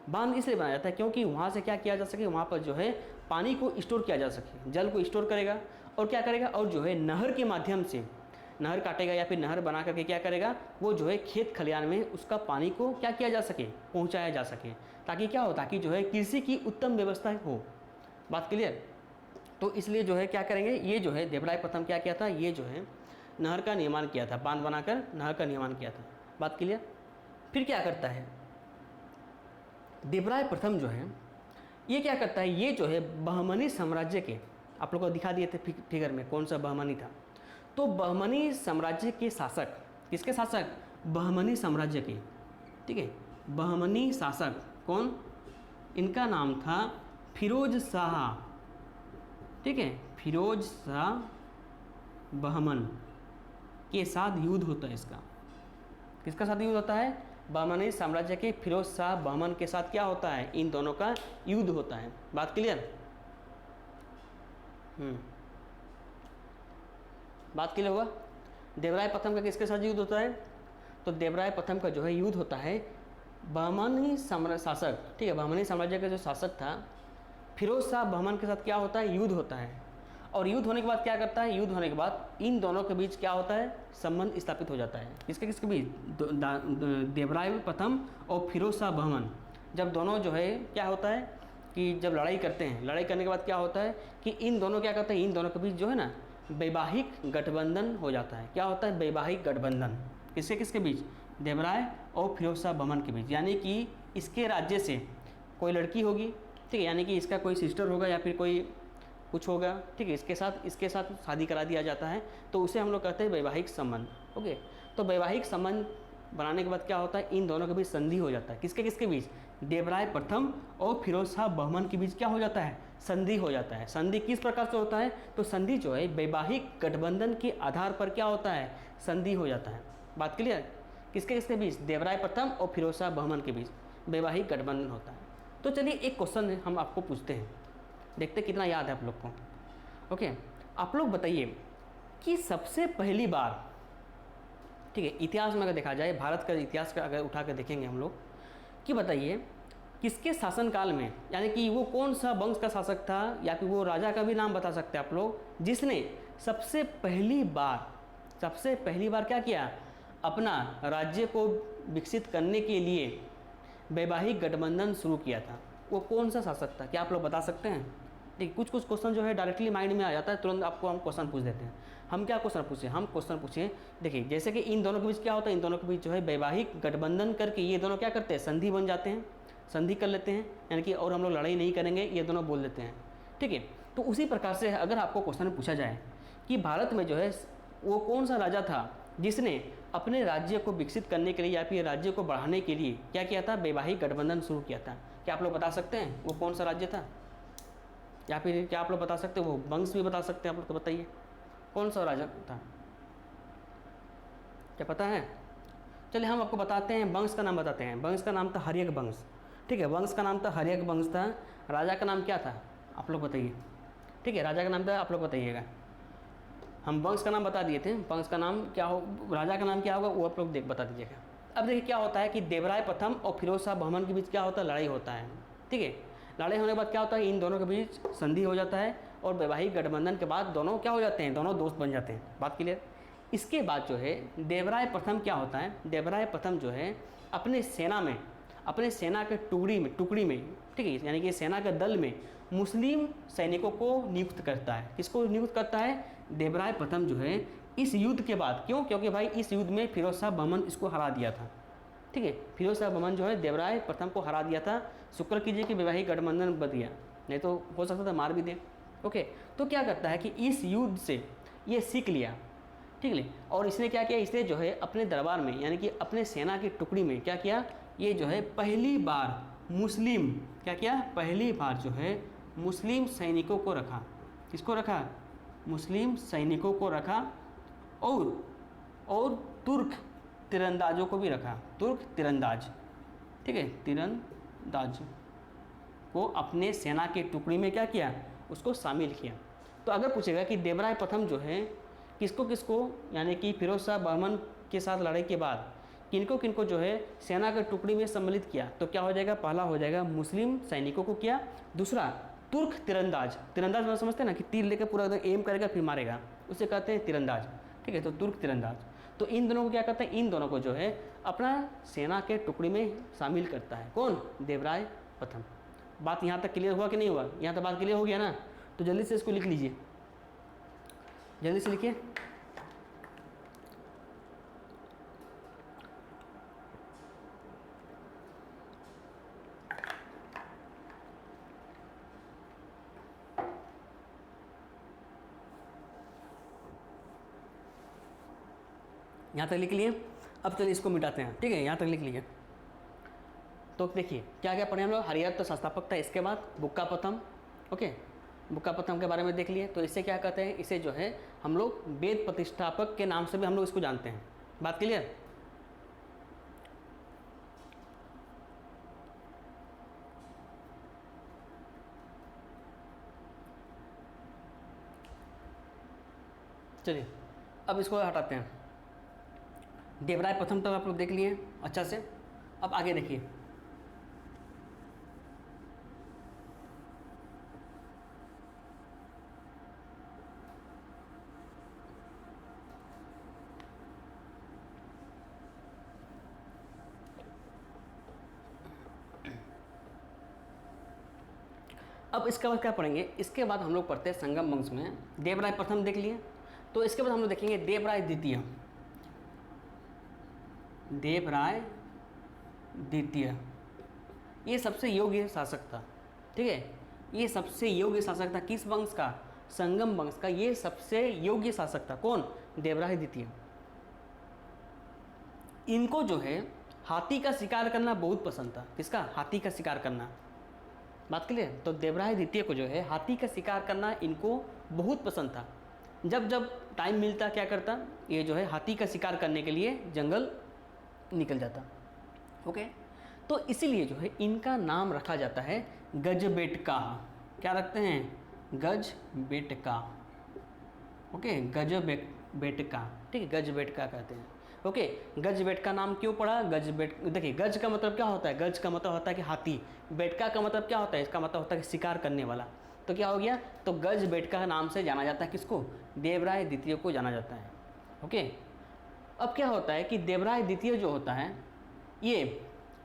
S1: बांध इसलिए बनाया जाता है क्योंकि वहाँ से क्या किया जा सके, वहाँ पर जो है पानी को स्टोर किया जा सके, जल को स्टोर करेगा और क्या करेगा, और जो है नहर के माध्यम से नहर काटेगा या फिर नहर बना करके क्या करेगा, वो जो है खेत खलिहान में उसका पानी को क्या किया जा सके, पहुँचाया जा सके, ताकि क्या हो, ताकि जो है कृषि की उत्तम व्यवस्था हो। बात क्लियर? तो इसलिए जो है क्या करेंगे, ये जो है देवराय प्रथम क्या किया था, ये जो है नहर का निर्माण किया था, बांध बनाकर नहर का निर्माण किया था। बात क्लियर? फिर क्या करता है देवराय प्रथम जो है, ये क्या करता है, ये जो है बहमनी साम्राज्य के, आप लोग को दिखा दिए थे फिगर में कौन सा बहमनी था। तो बहमनी साम्राज्य के शासक, किसके शासक? बहमनी साम्राज्य के। ठीक है, बहमनी शासक कौन? इनका नाम था फिरोज शाह। ठीक है, फिरोज शाह बहमन के साथ युद्ध होता है इसका। किसका साथ युद्ध होता है? बहमनी साम्राज्य के फिरोज शाह बहमन के साथ क्या होता है? इन दोनों का युद्ध होता है। बात क्लियर? बात क्लियर हुआ? देवराय प्रथम का किसके साथ युद्ध होता है? तो देवराय प्रथम का जो है युद्ध होता है बहमनी शासक, ठीक है, बहमनी साम्राज्य का जो शासक था फिरोज शाह बहमन के साथ क्या होता है? युद्ध होता है। और युद्ध होने के बाद क्या करता है? युद्ध होने के बाद इन दोनों के बीच क्या होता है? संबंध स्थापित हो जाता है। किसके किसके बीच? देवराय प्रथम और फिरोज शाह बहमन, जब दोनों जो है क्या होता है कि जब लड़ाई करते हैं, लड़ाई करने के बाद क्या होता है कि इन दोनों क्या करते हैं, इन दोनों के बीच जो है ना वैवाहिक गठबंधन हो जाता है। क्या होता है? वैवाहिक गठबंधन। किसके किसके बीच? देवराय और फिरोज शाह बहमन के बीच। यानी कि इसके राज्य से कोई लड़की होगी, ठीक है, यानी कि इसका कोई सिस्टर होगा या फिर कोई कुछ होगा, ठीक है, इसके साथ शादी करा दिया जाता है, तो उसे हम लोग कहते हैं वैवाहिक संबंध। ओके, तो वैवाहिक संबंध बनाने के बाद क्या होता है? इन दोनों के बीच संधि हो जाता है। किसके किसके बीच? देवराय प्रथम और फिरोज शाह बहमन के बीच क्या हो जाता है? संधि हो जाता है। संधि किस प्रकार से होता है? तो संधि जो है वैवाहिक गठबंधन के आधार पर क्या होता है? संधि हो जाता है। बात क्लियर? किसके किसके बीच? देवराय प्रथम और फिरोज शाह बहमन के बीच वैवाहिक गठबंधन होता है। तो चलिए एक क्वेश्चन हम आपको पूछते हैं, देखते कितना याद है आप लोग को। ओके, आप लोग बताइए कि सबसे पहली बार, ठीक है, इतिहास में अगर देखा जाए, भारत का इतिहास का अगर उठा कर देखेंगे हम लोग, कि बताइए किसके शासनकाल में, यानी कि वो कौन सा वंश का शासक था या फिर वो राजा का भी नाम बता सकते हैं आप लोग, जिसने सबसे पहली बार क्या किया? अपना राज्य को विकसित करने के लिए वैवाहिक गठबंधन शुरू किया था। वो कौन सा शासक था? क्या आप लोग बता सकते हैं? ठीक, कुछ कुछ क्वेश्चन जो है डायरेक्टली माइंड में आ जाता है, तुरंत आपको हम क्वेश्चन पूछ देते हैं। हम क्या क्वेश्चन पूछे? हम क्वेश्चन पूछे, देखिए जैसे कि इन दोनों के बीच क्या होता है, इन दोनों के बीच जो है वैवाहिक गठबंधन करके ये दोनों क्या करते हैं? संधि बन जाते हैं, संधि कर लेते हैं, यानी कि और हम लोग लड़ाई नहीं करेंगे, ये दोनों बोल देते हैं। ठीक है, तो उसी प्रकार से अगर आपको क्वेश्चन पूछा जाए कि भारत में जो है वो कौन सा राजा था जिसने अपने राज्य को विकसित करने के लिए या फिर राज्य को बढ़ाने के लिए क्या किया था? वैवाहिक गठबंधन शुरू किया था। क्या आप लोग बता सकते हैं वो कौन सा राज्य था? या फिर क्या आप लोग बता सकते हैं वो वंश भी बता सकते हैं आप लोग? तो बताइए कौन सा राजा था, क्या पता है? चलिए हम आपको बताते हैं, वंश का नाम बताते हैं। वंश का नाम था हर्यक वंश। ठीक है, वंश का नाम था हर्यक वंश था। राजा का नाम क्या था आप लोग बताइए? ठीक है, राजा का नाम था, आप लोग बताइएगा। हम वंश का नाम बता दिए थे, वंश का नाम क्या हो, राजा का नाम क्या होगा वो आप लोग बता दीजिएगा। अब देखिए क्या होता है कि देवराय प्रथम और फिरोज शाह बहमन के बीच क्या होता है? लड़ाई होता है। ठीक है, लड़ाई होने के बाद क्या होता है? इन दोनों के बीच संधि हो जाता है और वैवाहिक गठबंधन के बाद दोनों क्या हो जाते हैं, दोनों दोस्त बन जाते हैं। बात क्लियर। इसके बाद जो है देवराय प्रथम क्या होता है, देवराय प्रथम जो है अपने सेना में, अपने सेना के टुकड़ी में ठीक है, यानी कि सेना के दल में मुस्लिम सैनिकों को नियुक्त करता है। किसको नियुक्त करता है, देवराय प्रथम जो है इस युद्ध के बाद। क्यों, क्योंकि भाई इस युद्ध में फिरोज शाह बहमन इसको हरा दिया था। ठीक है, फिरोज शाह बहमन जो है देवराय प्रथम को हरा दिया था। शुक्र कीजिए कि वैवाहिक गठबंधन बच गया, नहीं तो हो सकता था मार भी दे। ओके, तो क्या करता है कि इस युद्ध से ये सीख लिया, ठीक है, और इसने क्या किया, इसने जो है अपने दरबार में यानी कि अपने सेना की टुकड़ी में क्या किया, ये जो है पहली बार मुस्लिम क्या किया, पहली बार जो है मुस्लिम सैनिकों को रखा। किसको रखा, मुस्लिम सैनिकों को रखा, और तुर्क तीरंदाजों को भी रखा। तुर्क तीरंदाज, ठीक है, तीरंदाज को अपने सेना की टुकड़ी में क्या किया, उसको शामिल किया। तो अगर पूछेगा कि देवराय प्रथम जो है किसको किसको यानी कि फिरोज शाह बहमन के साथ लड़ाई के बाद किनको किनको जो है सेना के टुकड़ी में सम्मिलित किया, तो क्या हो जाएगा, पहला हो जाएगा मुस्लिम सैनिकों को किया, दूसरा तुर्क तीरंदाज। तीरंदाज मतलब समझते हैं ना कि तीर लेकर पूरा एम करेगा फिर मारेगा, उसे कहते हैं तीरंदाज। ठीक है, तो तुर्क तीरंदाज। तो इन दोनों को क्या करता है, इन दोनों को जो है अपना सेना के टुकड़ी में शामिल करता है। कौन, देवराय प्रथम। बात यहाँ तक क्लियर हुआ कि नहीं हुआ, यहाँ तक बात क्लियर हो गया ना, तो जल्दी से इसको लिख लीजिए, जल्दी से लिखिए। यहाँ तक लिख लिए। अब चलिए इसको मिटाते हैं। ठीक है, यहाँ तक लिख लीजिए। तो देखिए क्या क्या पढ़े हम लोग, हरिहर तो संस्थापक था, इसके बाद बुक्का प्रथम। ओके, बुक्का प्रथम के बारे में देख लिए। तो इसे क्या कहते हैं, इसे जो है हम लोग वेद प्रतिष्ठापक के नाम से भी हम लोग इसको जानते हैं। बात क्लियर। चलिए अब इसको हटाते हैं। देवराय प्रथम तो आप लोग देख लिए अच्छा से। अब आगे देखिए, अब इसके बाद क्या पढ़ेंगे, इसके बाद हम लोग पढ़ते हैं संगम वंश में। देवराय प्रथम देख लिए, तो इसके बाद हम लोग देखेंगे देवराय द्वितीय। देवराय द्वितीय ये सबसे योग्य शासक था। ठीक है, ये सबसे योग्य शासक था किस वंश का, संगम वंश का। ये सबसे योग्य शासक था। कौन, देवराय द्वितीय। इनको जो है हाथी का शिकार करना बहुत पसंद था। किसका, हाथी का शिकार करना। बात क्लियर। तो देवराय द्वितीय को जो है हाथी का शिकार करना इनको बहुत पसंद था। जब जब टाइम मिलता क्या करता, ये जो है हाथी का शिकार करने के लिए जंगल निकल जाता। ओके, तो इसीलिए जो है इनका नाम रखा जाता है गजबेटका। क्या रखते हैं, गजबेटका। ओके, गजबेटका। ठीक है, गजबेटका कहते हैं। ओके, गजबेटका नाम क्यों पड़ा, देखिए गज का मतलब क्या होता है, गज का मतलब होता है कि हाथी, बेटका का मतलब क्या होता है, इसका मतलब होता है कि शिकार करने वाला। तो क्या हो गया, तो गजबेटका नाम से जाना जाता है किसको, देवराय द्वितीय को जाना जाता है। ओके, अब क्या होता है कि देवराय द्वितीय जो होता है ये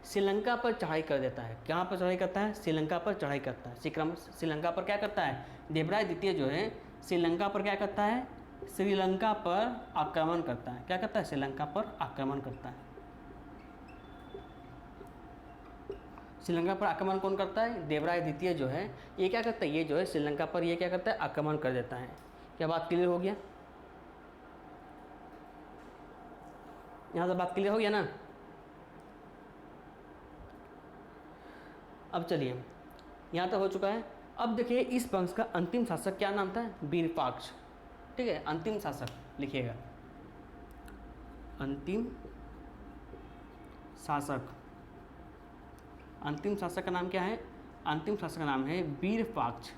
S1: श्रीलंका पर चढ़ाई कर देता है। कहाँ पर चढ़ाई करता है, श्रीलंका पर चढ़ाई करता है। श्रीलंका पर क्या करता है, देवराय द्वितीय जो है श्रीलंका पर क्या करता है, श्रीलंका पर आक्रमण करता है। क्या करता है, श्रीलंका पर आक्रमण करता है। श्रीलंका पर आक्रमण कौन करता है, देवराय द्वितीय जो है ये क्या करता है, ये जो है श्रीलंका पर ये क्या करता है, आक्रमण कर देता है। क्या बात क्लियर हो गया, यहाँ से बात क्लियर हो गया ना। अब चलिए यहाँ तक हो चुका है। अब देखिए इस वंश का अंतिम शासक क्या नाम था, वीरपाक्ष। ठीक है, अंतिम शासक लिखिएगा, अंतिम शासक। अंतिम शासक का नाम क्या है, अंतिम शासक का नाम है वीरपाक्ष।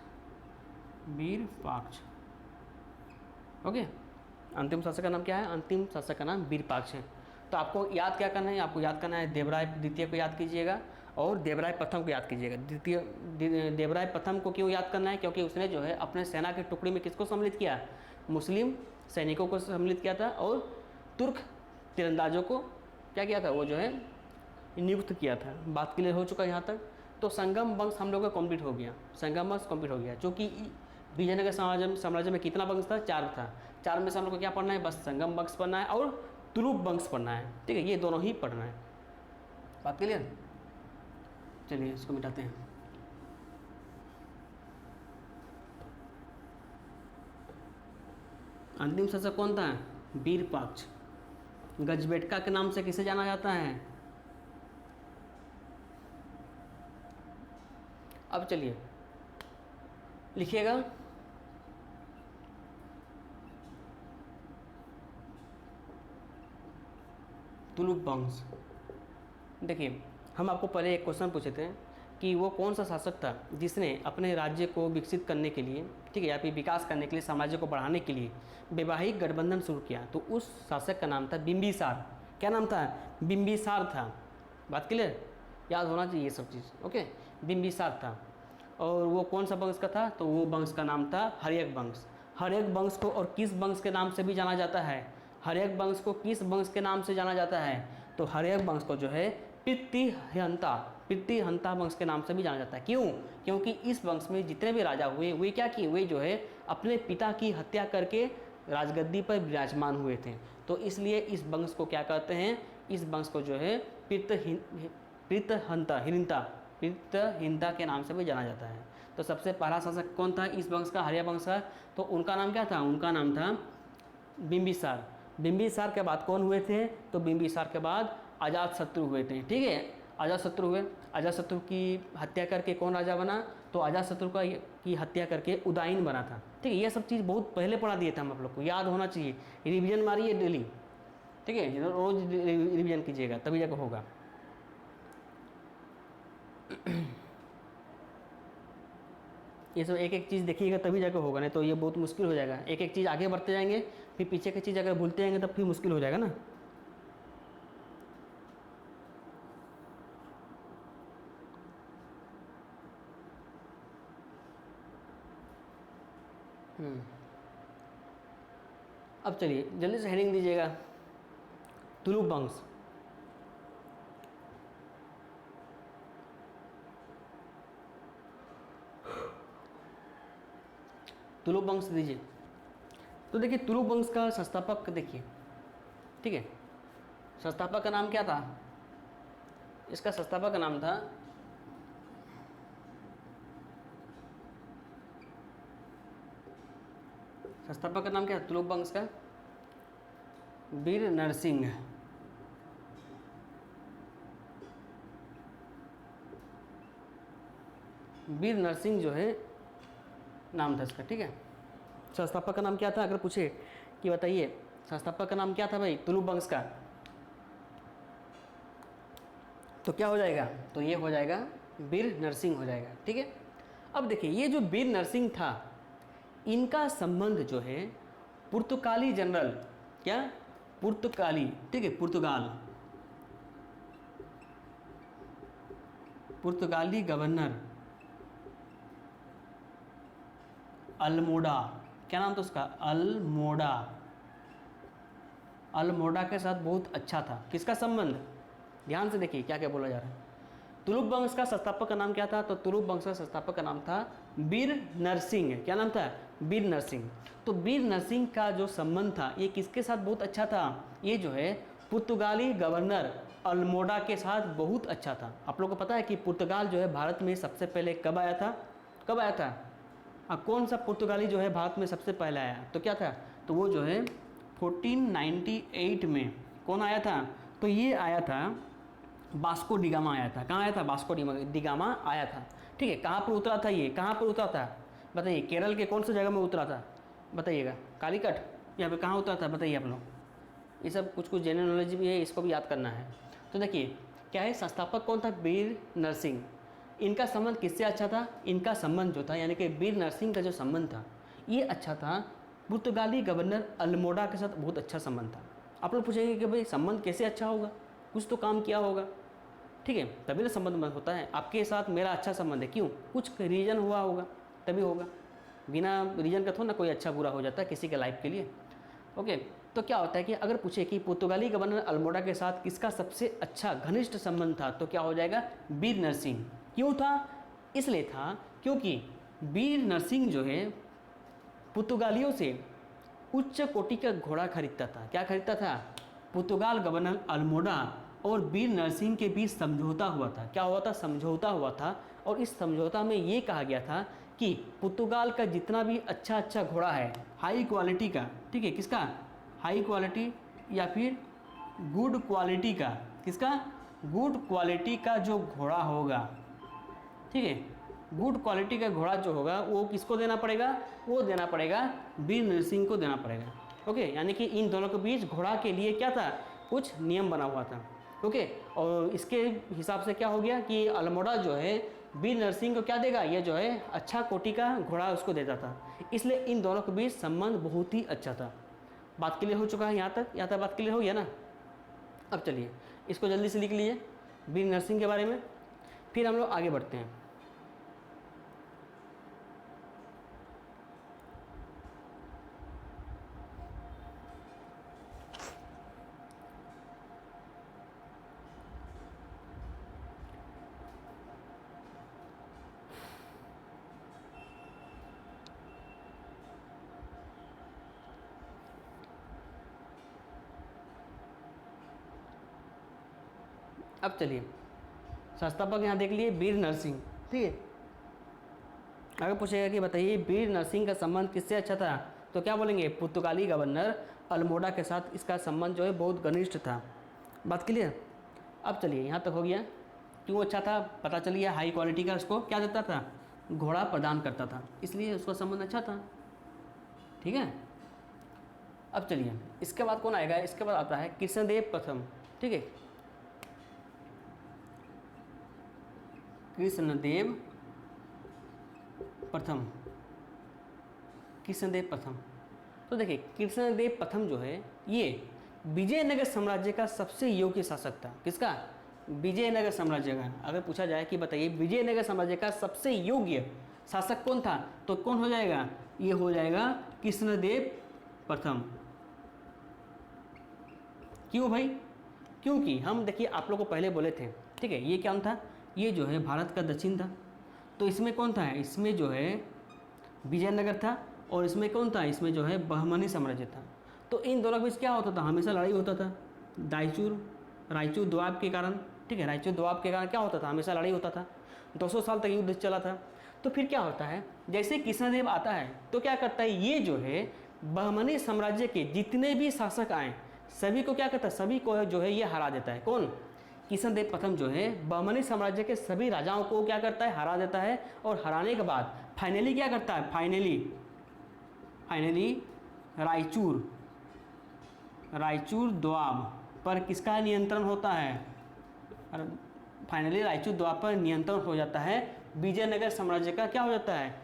S1: वीरपाक्ष। ओके, अंतिम शासक का नाम क्या है, अंतिम शासक का नाम वीरपाक्ष है। तो आपको याद क्या करना है, आपको याद करना है देवराय द्वितीय को याद कीजिएगा, और देवराय प्रथम को याद कीजिएगा। देवराय प्रथम को क्यों याद करना है? क्योंकि उसने जो है अपने सेना के टुकड़ी में किसको सम्मिलित किया? मुस्लिम सैनिकों को सम्मिलित किया था और तुर्क तीरंदाजों को क्या किया था? वो जो है नियुक्त किया था। बात क्लियर हो चुका है यहाँ तक। तो संगम वंश हम लोग का कंप्लीट हो गया, संगम वंश कंप्लीट हो गया। जो कि विजयनगर साम्राज्य में कितना वंश था? 4 था। 4 में से हम लोग को क्या पढ़ना है? बस संगम वंश पढ़ना है और तुलुप वंश पढ़ना है, ठीक है, ये दोनों ही पढ़ना है। बात क्लियर? चलिए इसको मिटाते हैं। अंतिम शासक कौन था? वीरपाक्ष। गजबेटका के नाम से किसे जाना जाता है? अब चलिए लिखिएगा, तुलुप वंश। देखिए हम आपको पहले एक क्वेश्चन पूछे थे कि वो कौन सा शासक था जिसने अपने राज्य को विकसित करने के लिए, ठीक है, या फिर विकास करने के लिए, साम्राज्य को बढ़ाने के लिए वैवाहिक गठबंधन शुरू किया। तो उस शासक का नाम था बिंबिसार। क्या नाम था? बिंबिसार था। बात क्लियर? याद होना चाहिए ये सब चीज़, ओके। बिंबिसार था। और वो कौन सा वंश का था? तो वो वंश का नाम था हर्यक वंश। हर्यक वंश को और किस वंश के नाम से भी जाना जाता है? हर्यक वंश को किस वंश के नाम से जाना जाता है? तो हर्यक वंश को जो है पितृहंता वंश के नाम से भी जाना जाता है। क्यों? क्योंकि इस वंश में जितने भी राजा हुए वे क्या किए? वे जो है अपने पिता की हत्या करके राजगद्दी पर विराजमान हुए थे। तो इसलिए इस वंश को क्या कहते हैं? इस वंश को जो है पितृहिंता के नाम से भी जाना जाता है। तो सबसे पहला शासक कौन था इस वंश का? हर्यक वंश का। तो उनका नाम क्या था? उनका नाम था बिंबिसार। बिंबिसार के बाद कौन हुए थे? तो बिंबिसार के बाद अजातशत्रु हुए थे, ठीक है। अजातशत्रु हुए। अजातशत्रु की हत्या करके कौन राजा बना? तो अजातशत्रु की हत्या करके उदयन बना था, ठीक है। ये सब चीज़ बहुत पहले पढ़ा दिए थे हम आप लोग को, याद होना चाहिए। रिवीजन मारिए डेली, ठीक है, रोज रिवीजन कीजिएगा तभी जाकर होगा। ये सब एक एक चीज़ देखिएगा तभी जाकर होगा, नहीं तो ये बहुत मुश्किल हो जाएगा। एक एक चीज़ आगे बढ़ते जाएंगे, फिर पीछे की चीज़ अगर भूलते जाएंगे तब फिर मुश्किल हो जाएगा ना। अब चलिए जल्दी से हेडिंग दीजिएगा, तुलुप वंश। तुलुप वंश दीजिए। तो देखिए तुलुप वंश का संस्थापक देखिए, ठीक है, संस्थापक का नाम क्या था? इसका संस्थापक का नाम था संस्थापक का नाम क्या है तुलुप वंश का? वीर नरसिंह। वीर नरसिंह जो है नाम था इसका, ठीक है। संस्थापक का नाम क्या था? अगर पूछे कि बताइए संस्थापक का नाम क्या था भाई तुलुप वंश का, तो क्या हो जाएगा? तो ये हो जाएगा वीर नरसिंह हो जाएगा, ठीक है। अब देखिए ये जो वीर नरसिंह था, इनका संबंध जो है पुर्तगाली जनरल, क्या? पुर्तगाली, ठीक है, पुर्तगाली गवर्नर अल्मोड़ा, क्या नाम था उसका? अल्मोड़ा के साथ बहुत अच्छा था। किसका संबंध? ध्यान से देखिए क्या क्या बोला जा रहा है। तुलुप वंश का संस्थापक का नाम क्या था? तो तुलुप वंश का संस्थापक का नाम था वीर नरसिंह। क्या नाम था? वीर नरसिंह। तो वीर नरसिंह का जो संबंध था ये किसके साथ बहुत अच्छा था? ये जो है पुर्तगाली गवर्नर अल्मोड़ा के साथ बहुत अच्छा था। आप लोगों को पता है कि पुर्तगाल जो है भारत में सबसे पहले कब आया था? कब आया था? कौन सा पुर्तगाली जो है भारत में सबसे पहले आया? तो क्या था? तो वो जो है 1498 में कौन आया था? तो ये आया था वास्को डी गामा आया था। कहाँ आया था? वास्को डी गामा आया था, ठीक है। कहाँ पर उतरा था? ये कहाँ पर उतरा था बताइए? केरल के कौन सी जगह में उतरा था बताइएगा? कालीकट, यहाँ पे कहाँ उतरा था बताइए आप लोग? ये सब कुछ कुछ जनरल नॉलेज भी है, इसको भी याद करना है। तो देखिए क्या है, संस्थापक कौन था? वीर नरसिंह। इनका संबंध किससे अच्छा था? इनका संबंध जो था यानी कि वीर नरसिंह का जो संबंध था ये अच्छा था पुर्तगाली गवर्नर अल्मोड़ा के साथ, बहुत अच्छा संबंध था। आप लोग पूछेंगे कि भाई संबंध कैसे अच्छा होगा? कुछ तो काम किया होगा, ठीक ठीक है, तभी ना संबंध होता है। आपके साथ मेरा अच्छा संबंध है, क्यों? कुछ रीजन हुआ होगा तभी होगा, बिना रीजन का थोड़ा ना कोई अच्छा बुरा हो जाता है किसी के लाइफ के लिए। ओके, तो क्या होता है कि अगर पूछे कि पुर्तगाली गवर्नर अल्मोड़ा के साथ किसका सबसे अच्छा घनिष्ठ संबंध था, तो क्या हो जाएगा? वीर नरसिंह। क्यों था? इसलिए था क्योंकि वीर नरसिंह जो है पुर्तगालियों से उच्च कोटि का घोड़ा खरीदता था। क्या खरीदता था? पुर्तगाल गवर्नर अल्मोड़ा और वीर नरसिंह के बीच समझौता हुआ था। क्या हुआ था? समझौता हुआ था। और इस समझौता में ये कहा गया था कि पुर्तगाल का जितना भी अच्छा अच्छा घोड़ा है, हाई क्वालिटी का, ठीक है, किसका? हाई क्वालिटी या फिर गुड क्वालिटी का, किसका? गुड क्वालिटी का जो घोड़ा होगा, ठीक है, गुड क्वालिटी का घोड़ा जो होगा वो किसको देना पड़ेगा? वो देना पड़ेगा वीर नरसिंह को देना पड़ेगा। ओके, यानी कि इन दोनों के बीच घोड़ा के लिए क्या था? कुछ नियम बना हुआ था। ओके, और इसके हिसाब से क्या हो गया कि अल्मोड़ा जो है वीर नरसिंह को क्या देगा? ये जो है अच्छा कोटि का घोड़ा उसको देता था। इसलिए इन दोनों के बीच संबंध बहुत ही अच्छा था। बात क्लियर हो चुका है यहाँ तक बात क्लियर हो गया ना? अब चलिए इसको जल्दी से लिख लीजिए वीर नरसिंह के बारे में, फिर हम लोग आगे बढ़ते हैं। अब चलिए संस्थापक यहाँ देख लिए वीर नरसिंह, ठीक है। अगर पूछेगा कि बताइए वीर नरसिंह का संबंध किससे अच्छा था, तो क्या बोलेंगे? पुर्तगाली गवर्नर अल्मोड़ा के साथ इसका संबंध जो है बहुत घनिष्ठ था। बात क्लियर? अब चलिए यहाँ तक हो गया। क्यों अच्छा था पता चल गया। हाई क्वालिटी का उसको क्या देता था? घोड़ा प्रदान करता था, इसलिए उसका संबंध अच्छा था। ठीक है, अब चलिए इसके बाद कौन आएगा? इसके बाद आता है कृष्णदेव प्रथम, ठीक है, कृष्णदेव प्रथम। कृष्णदेव प्रथम, तो देखिए कृष्णदेव प्रथम जो है ये विजयनगर साम्राज्य का सबसे योग्य शासक था। किसका? विजयनगर साम्राज्य का। अगर पूछा जाए कि बताइए विजयनगर साम्राज्य का सबसे योग्य शासक कौन था, तो कौन हो जाएगा? ये हो जाएगा कृष्णदेव प्रथम। क्यों भाई? क्योंकि हम देखिए आप लोग को पहले बोले थे, ठीक है, ये क्या था? ये जो है भारत का दक्षिण था, तो इसमें कौन था? इसमें जो है विजयनगर था, और इसमें कौन था? इसमें जो है बहमनी साम्राज्य था। तो इन दोनों के बीच क्या होता था? हमेशा लड़ाई होता था। रायचूर दोआब के कारण, ठीक है, रायचूर दोआब के कारण क्या होता था? हमेशा लड़ाई होता था। 200 साल तक युद्ध चला था। तो फिर क्या होता है, जैसे कृष्णदेव आता है तो क्या करता है? ये जो है बहमनी साम्राज्य के जितने भी शासक आए सभी को क्या करता है? सभी को जो है ये हरा देता है। कौन? कृष्णदेव प्रथम जो है बहमनी साम्राज्य के सभी राजाओं को क्या करता है? हरा देता है। और हराने के बाद फाइनली क्या करता है? फाइनली रायचूर दोआब पर किसका नियंत्रण होता है? फाइनली रायचूर दोआब पर नियंत्रण हो जाता है। विजयनगर साम्राज्य का क्या हो जाता है?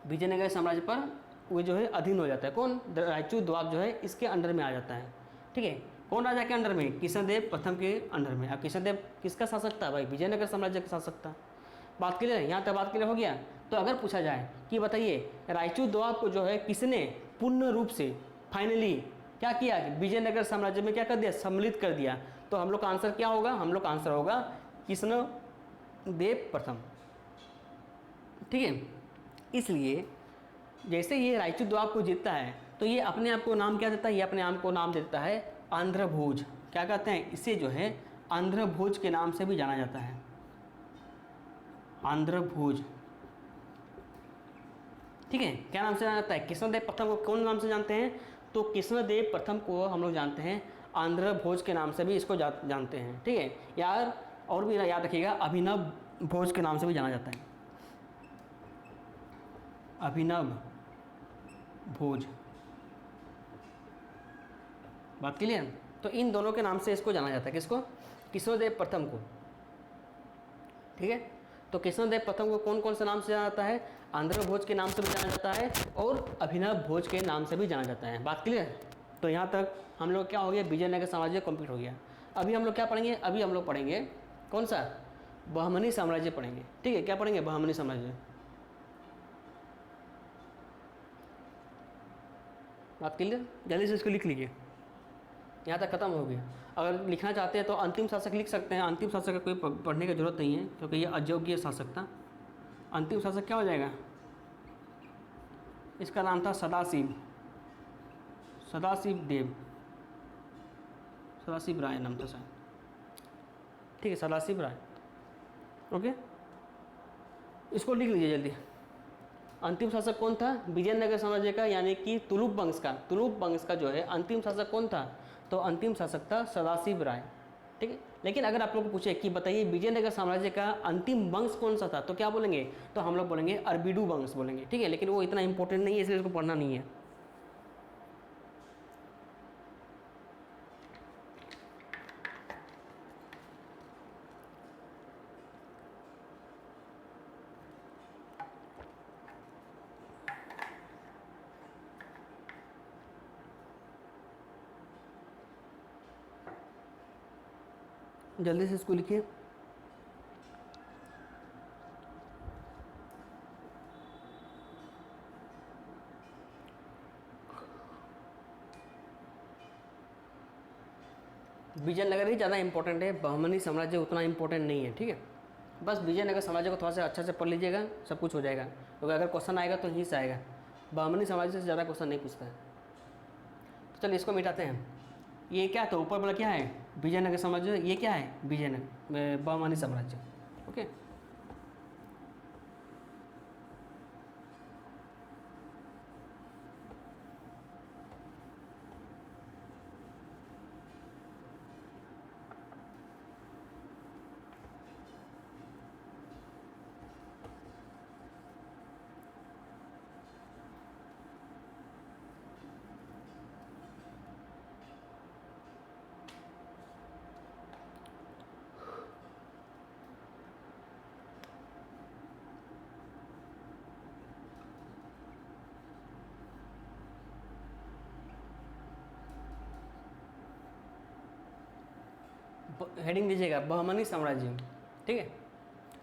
S1: विजयनगर साम्राज्य पर वो जो है अधीन हो जाता है। कौन? रायचूर दोआब जो है इसके अंडर में आ जाता है। ठीक है, कौन राजा के अंडर में? कृष्णदेव प्रथम के अंडर में। अब कृष्णदेव किसका शासक था भाई? विजयनगर साम्राज्य का शासक था। बात क्लियर है? यहाँ तक बात क्लियर हो गया। तो अगर पूछा जाए कि बताइए रायचूर दोआब को जो है किसने पूर्ण रूप से फाइनली क्या किया? विजयनगर साम्राज्य में क्या कर दिया? सम्मिलित कर दिया। तो हम लोग का आंसर क्या होगा? हम लोग का आंसर होगा कृष्णदेव प्रथम। ठीक है, इसलिए जैसे ये रायचूर दोआब को जीतता है तो ये अपने आप को नाम क्या देता है? ये अपने आप को नाम देता है आंध्र भोज। क्या कहते हैं इसे? जो है आंध्र भोज के नाम से भी जाना जाता है। आंध्र भोज, ठीक है, क्या नाम से जाना जाता है? कृष्णदेव प्रथम को कौन नाम से जानते हैं? तो कृष्णदेव प्रथम को हम लोग जानते हैं आंध्र भोज के नाम से भी इसको जानते हैं। ठीक है यार, और भी याद रखिएगा अभिनव भोज के नाम से भी जाना जाता है। अभिनव भोज, बात क्लियर? तो इन दोनों के नाम से इसको जाना जाता है। किसको? कृष्णदेव प्रथम को। ठीक है, तो कृष्णदेव प्रथम को कौन कौन से नाम से जाना जाता है? आंध्र भोज के नाम से भी जाना जाता है और अभिनव भोज के नाम से भी जाना जाता है। बात क्लियर? तो यहाँ तक हम लोग क्या हो गया? विजयनगर साम्राज्य कंप्लीट हो गया। अभी हम लोग क्या पढ़ेंगे, अभी हम लोग पढ़ेंगे कौन सा, बहमनी साम्राज्य पढ़ेंगे। ठीक है, क्या पढ़ेंगे, बहमनी साम्राज्य। बात क्लियर, जल्दी से इसको लिख लीजिए, यहाँ तक खत्म हो गया। अगर लिखना चाहते हैं तो अंतिम शासक लिख सकते हैं, अंतिम शासक का कोई पढ़ने की जरूरत नहीं है क्योंकि ये अयोग्य शासक था। अंतिम शासक क्या हो जाएगा, इसका नाम था सदाशिव, सदाशिव देव, सदाशिव राय नाम था शायद। ठीक है, सदाशिव राय। ओके, इसको लिख लीजिए जल्दी। अंतिम शासक कौन था, विजयनगर साम्राज्य का यानी कि तुलुप वंश का, तुलुप वंश का जो है अंतिम शासक कौन था, तो अंतिम शासक था सदाशिव राय। ठीक है, लेकिन अगर आप लोग को पूछे कि बताइए विजयनगर साम्राज्य का अंतिम वंश कौन सा था, तो क्या बोलेंगे, तो हम लोग बोलेंगे अरबिडू वंश बोलेंगे। ठीक है, लेकिन वो इतना इंपॉर्टेंट नहीं है इसलिए इसको पढ़ना नहीं है। जल्दी से इसको लिखिए। विजयनगर ही ज़्यादा इंपॉर्टेंट है, बहमनी साम्राज्य उतना इंपॉर्टेंट नहीं है। ठीक है, बस विजयनगर साम्राज्य को थोड़ा सा अच्छा से पढ़ लीजिएगा, सब कुछ हो जाएगा। क्योंकि अगर क्वेश्चन आएगा तो यहीं से आएगा, बहमनी साम्राज्य से ज़्यादा क्वेश्चन नहीं पूछता है। तो चलिए इसको मिटाते हैं। ये क्या था, ऊपर वाला क्या है, विजयनगर साम्राज्य, ये क्या है, विजयनगर बहमनी साम्राज्य। ओके, हेडिंग दीजिएगा बहमनी साम्राज्य। ठीक है,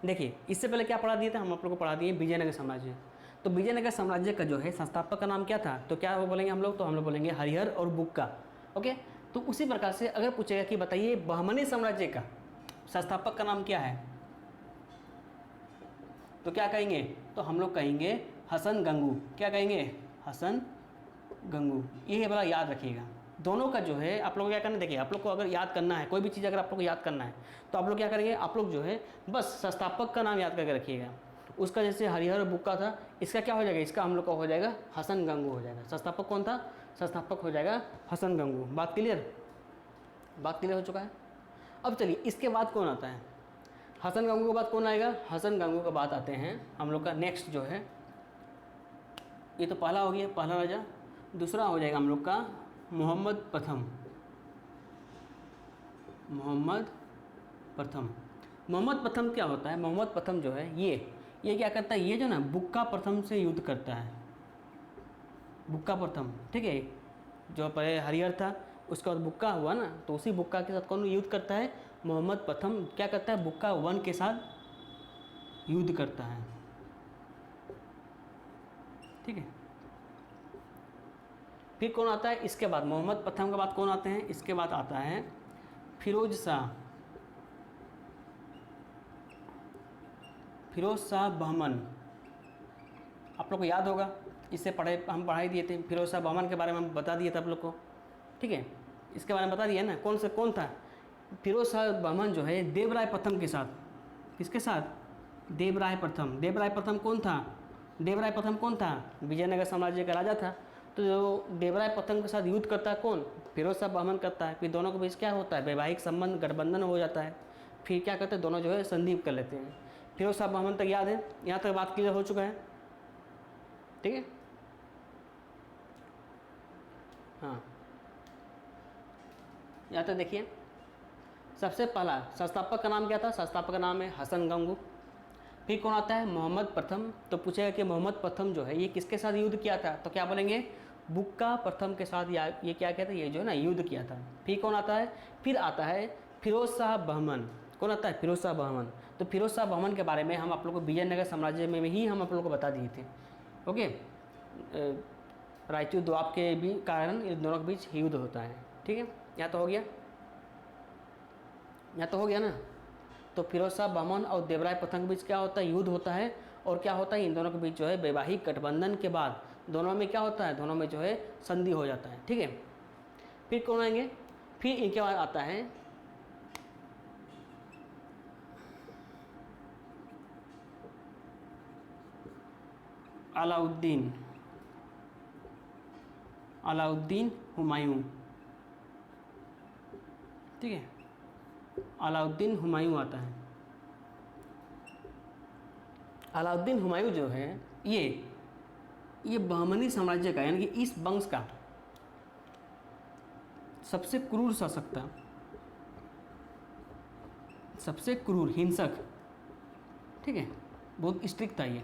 S1: देखिए इससे पहले क्या पढ़ा दिए थे हम आप लोग को, पढ़ा दिए विजयनगर साम्राज्य। तो विजयनगर साम्राज्य का जो है संस्थापक का नाम क्या था, तो क्या वो बोलेंगे हम लोग, तो हम लोग बोलेंगे हरिहर और बुक्का। ओके, तो उसी प्रकार से अगर पूछेगा कि बताइए बहमनी साम्राज्य का संस्थापक का नाम क्या है, तो क्या कहेंगे, तो हम लोग कहेंगे हसन गंगू। क्या कहेंगे, हसन गंगू। ये बड़ा याद रखिएगा। दोनों का जो है आप लोग क्या करना है, देखिए आप लोग को अगर याद करना है कोई भी चीज़, अगर आप लोग को याद करना है तो आप लोग क्या करेंगे, आप लोग जो है बस संस्थापक का नाम याद करके रखिएगा। उसका जैसे हरिहर और बुक्का था, इसका क्या हो जाएगा, इसका हम लोग का हो जाएगा हसन गंगू हो जाएगा। संस्थापक कौन था, संस्थापक हो जाएगा हसन गंगू। बात क्लियर, बात क्लियर हो चुका है। अब चलिए इसके बाद कौन आता है, हसन गंगू के बाद कौन आएगा, हसन गंगू के बाद आते हैं हम लोग का नेक्स्ट जो है, ये तो पहला हो गया, पहला राजा। दूसरा हो जाएगा हम लोग का मोहम्मद प्रथम, मोहम्मद प्रथम। मोहम्मद प्रथम क्या होता है, मोहम्मद प्रथम जो है ये क्या करता है, ये जो ना बुक्का प्रथम से युद्ध करता है, बुक्का प्रथम। ठीक है, जो पहले हरिहर था उसके बाद बुक्का हुआ ना, तो उसी बुक्का के साथ कौन युद्ध करता है, मोहम्मद प्रथम क्या करता है, बुक्का वन के साथ युद्ध करता है। ठीक है, फिर कौन आता है इसके बाद, मोहम्मद प्रथम के बाद कौन आते हैं, इसके बाद आता है फिरोज शाह, फिरोज शाह बहमन। आप लोग को याद होगा, इससे हम पढ़ाई दिए थे, फिरोज शाह बहमन के बारे में हम बता दिए थे आप लोग को। ठीक है, इसके बारे में बता दिया ना, कौन था फिरोज शाह बहमन जो है देवराय प्रथम के साथ, किसके साथ, देवराय प्रथम। देवराय प्रथम कौन था, देवराय प्रथम कौन था, विजयनगर साम्राज्य का राजा था। तो जो देवराय प्रथम के साथ युद्ध करता है कौन, फिरोज शाह बहमन करता है। फिर दोनों के बीच क्या होता है, वैवाहिक संबंध गठबंधन हो जाता है। फिर क्या करते हैं, दोनों जो है संधि कर लेते हैं। फिरोज शाह बहमन तक याद है, यहाँ तक बात क्लियर हो चुका है। ठीक है, हाँ यहाँ तक देखिए। सबसे पहला संस्थापक का नाम क्या था, संस्थापक का नाम है हसन गंगू। फिर कौन आता है, मोहम्मद प्रथम। तो पूछेगा कि मोहम्मद प्रथम जो है ये किसके साथ युद्ध किया था, तो क्या बोलेंगे, बुक्का प्रथम के साथ ये क्या किया था, ये जो है ना युद्ध किया था। फिर कौन आता है, फिर आता है फिरोज शाह बहमन, कौन आता है? फिरोज शाह बहमन। तो फिरोज शाह बहमन के बारे में हम आप लोग को विजयनगर साम्राज्य में ही हम आप लोग को बता दिए थे। ओके, रायचूर दोआब के भी कारण इन दोनों के बीच युद्ध होता है। ठीक है, यहाँ तो हो गया, यहाँ तो हो गया ना। तो फिरोज शाह बहमन और देवराय प्रथम के बीच क्या होता है? युद्ध होता है। और क्या होता है? इन दोनों के बीच जो है वैवाहिक गठबंधन के बाद दोनों में क्या होता है? दोनों में जो है संधि हो जाता है। ठीक है, फिर कौन आएंगे? फिर इनके बाद आता है अलाउद्दीन, अलाउद्दीन हुमायूं। ठीक है, अलाउद्दीन हुमायूं आता है। अलाउद्दीन हुमायूं जो है ये बहमनी साम्राज्य का यानी कि इस वंश का सबसे क्रूर शासक था, सबसे क्रूर, हिंसक। ठीक है, बहुत स्ट्रिक्ट था ये,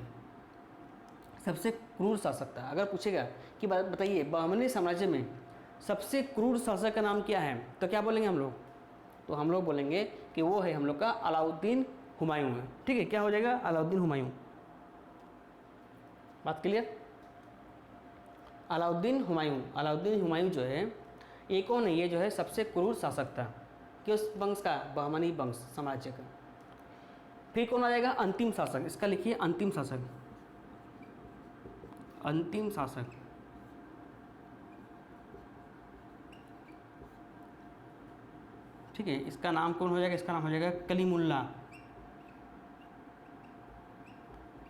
S1: सबसे क्रूर शासक था। अगर पूछेगा कि बताइए बहमनी साम्राज्य में सबसे क्रूर शासक का नाम क्या है, तो क्या बोलेंगे हम लोग? तो हम लोग बोलेंगे कि वो है हम लोग का अलाउद्दीन हुमायूं है। ठीक है, क्या हो जाएगा? अलाउद्दीन हुमायूं। बात क्लियर? अलाउद्दीन हुमायूं, अलाउद्दीन हुमायूं जो है ये कौन है? ये जो है सबसे क्रूर शासक था किस वंश का? बहमनी वंश साम्राज्य का। फिर कौन आ जाएगा? अंतिम शासक। इसका लिखिए अंतिम शासक, अंतिम शासक। ठीक है, इसका नाम कौन हो जाएगा? इसका नाम हो जाएगा कलीमुल्ला।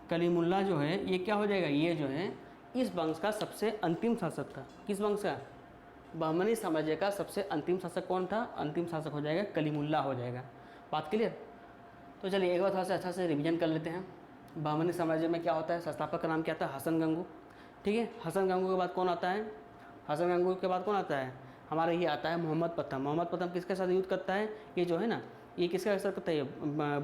S1: कलीमुल्ला जो है ये क्या हो जाएगा? ये जो है इस वंश का सबसे अंतिम शासक था। किस वंश का? बहमनी साम्राज्य का सबसे अंतिम शासक कौन था? अंतिम शासक हो जाएगा कलीमुल्ला हो जाएगा। बात क्लियर? तो चलिए एक बार थोड़ा सा अच्छा से रिवीजन कर लेते हैं। बहमनी साम्राज्य में क्या होता है? संस्थापक का नाम क्या था? हसन गंगू। ठीक है, हसन गंगू के बाद कौन आता है? हसन गंगू के बाद कौन आता है? हमारा ये आता है मोहम्मद प्रथम। मोहम्मद प्रथम किसके साथ युद्ध करता है? ये जो है ना, ये किसके साथ करता है?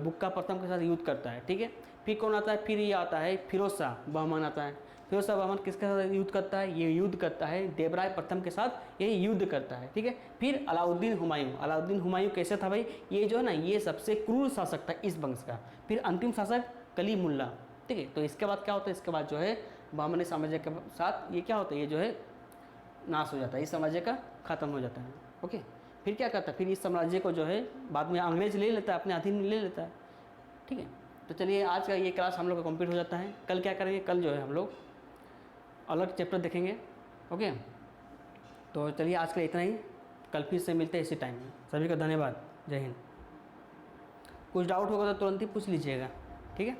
S1: बुक्का प्रथम के साथ युद्ध करता है। ठीक है, फिर कौन आता है? फिर ये आता है फिरोज शाह बहमन आता है। फिरोज शाह बहमन किसके साथ युद्ध करता है? ये युद्ध करता है देवराय प्रथम के साथ, ये युद्ध करता है। ठीक है, फिर अलाउद्दीन हुमायूं। अलाउद्दीन हुमायूं कैसे था भाई? ये जो है ना, ये सबसे क्रूर शासक था इस वंश का। फिर अंतिम शासक कलीमुल्ला। ठीक है, तो इसके बाद क्या होता है? इसके बाद जो है बहमनी साम्राज्य के साथ ये क्या होता है? ये जो है नाश हो जाता है, इस साम्राज्य का खत्म हो जाता है। ओके, फिर क्या करता है? फिर इस साम्राज्य को जो है बाद में अंग्रेज ले लेता है, अपने अधीन में ले लेता है। ठीक है, तो चलिए आज का ये क्लास हम लोग का कंप्लीट हो जाता है। कल क्या करेंगे? कल जो है हम लोग अलग चैप्टर देखेंगे। ओके, तो चलिए आज का इतना ही, कल फिर से मिलते हैं इसी टाइम में। सभी का धन्यवाद, जय हिंद। कुछ डाउट होगा तो तुरंत ही पूछ लीजिएगा। ठीक है।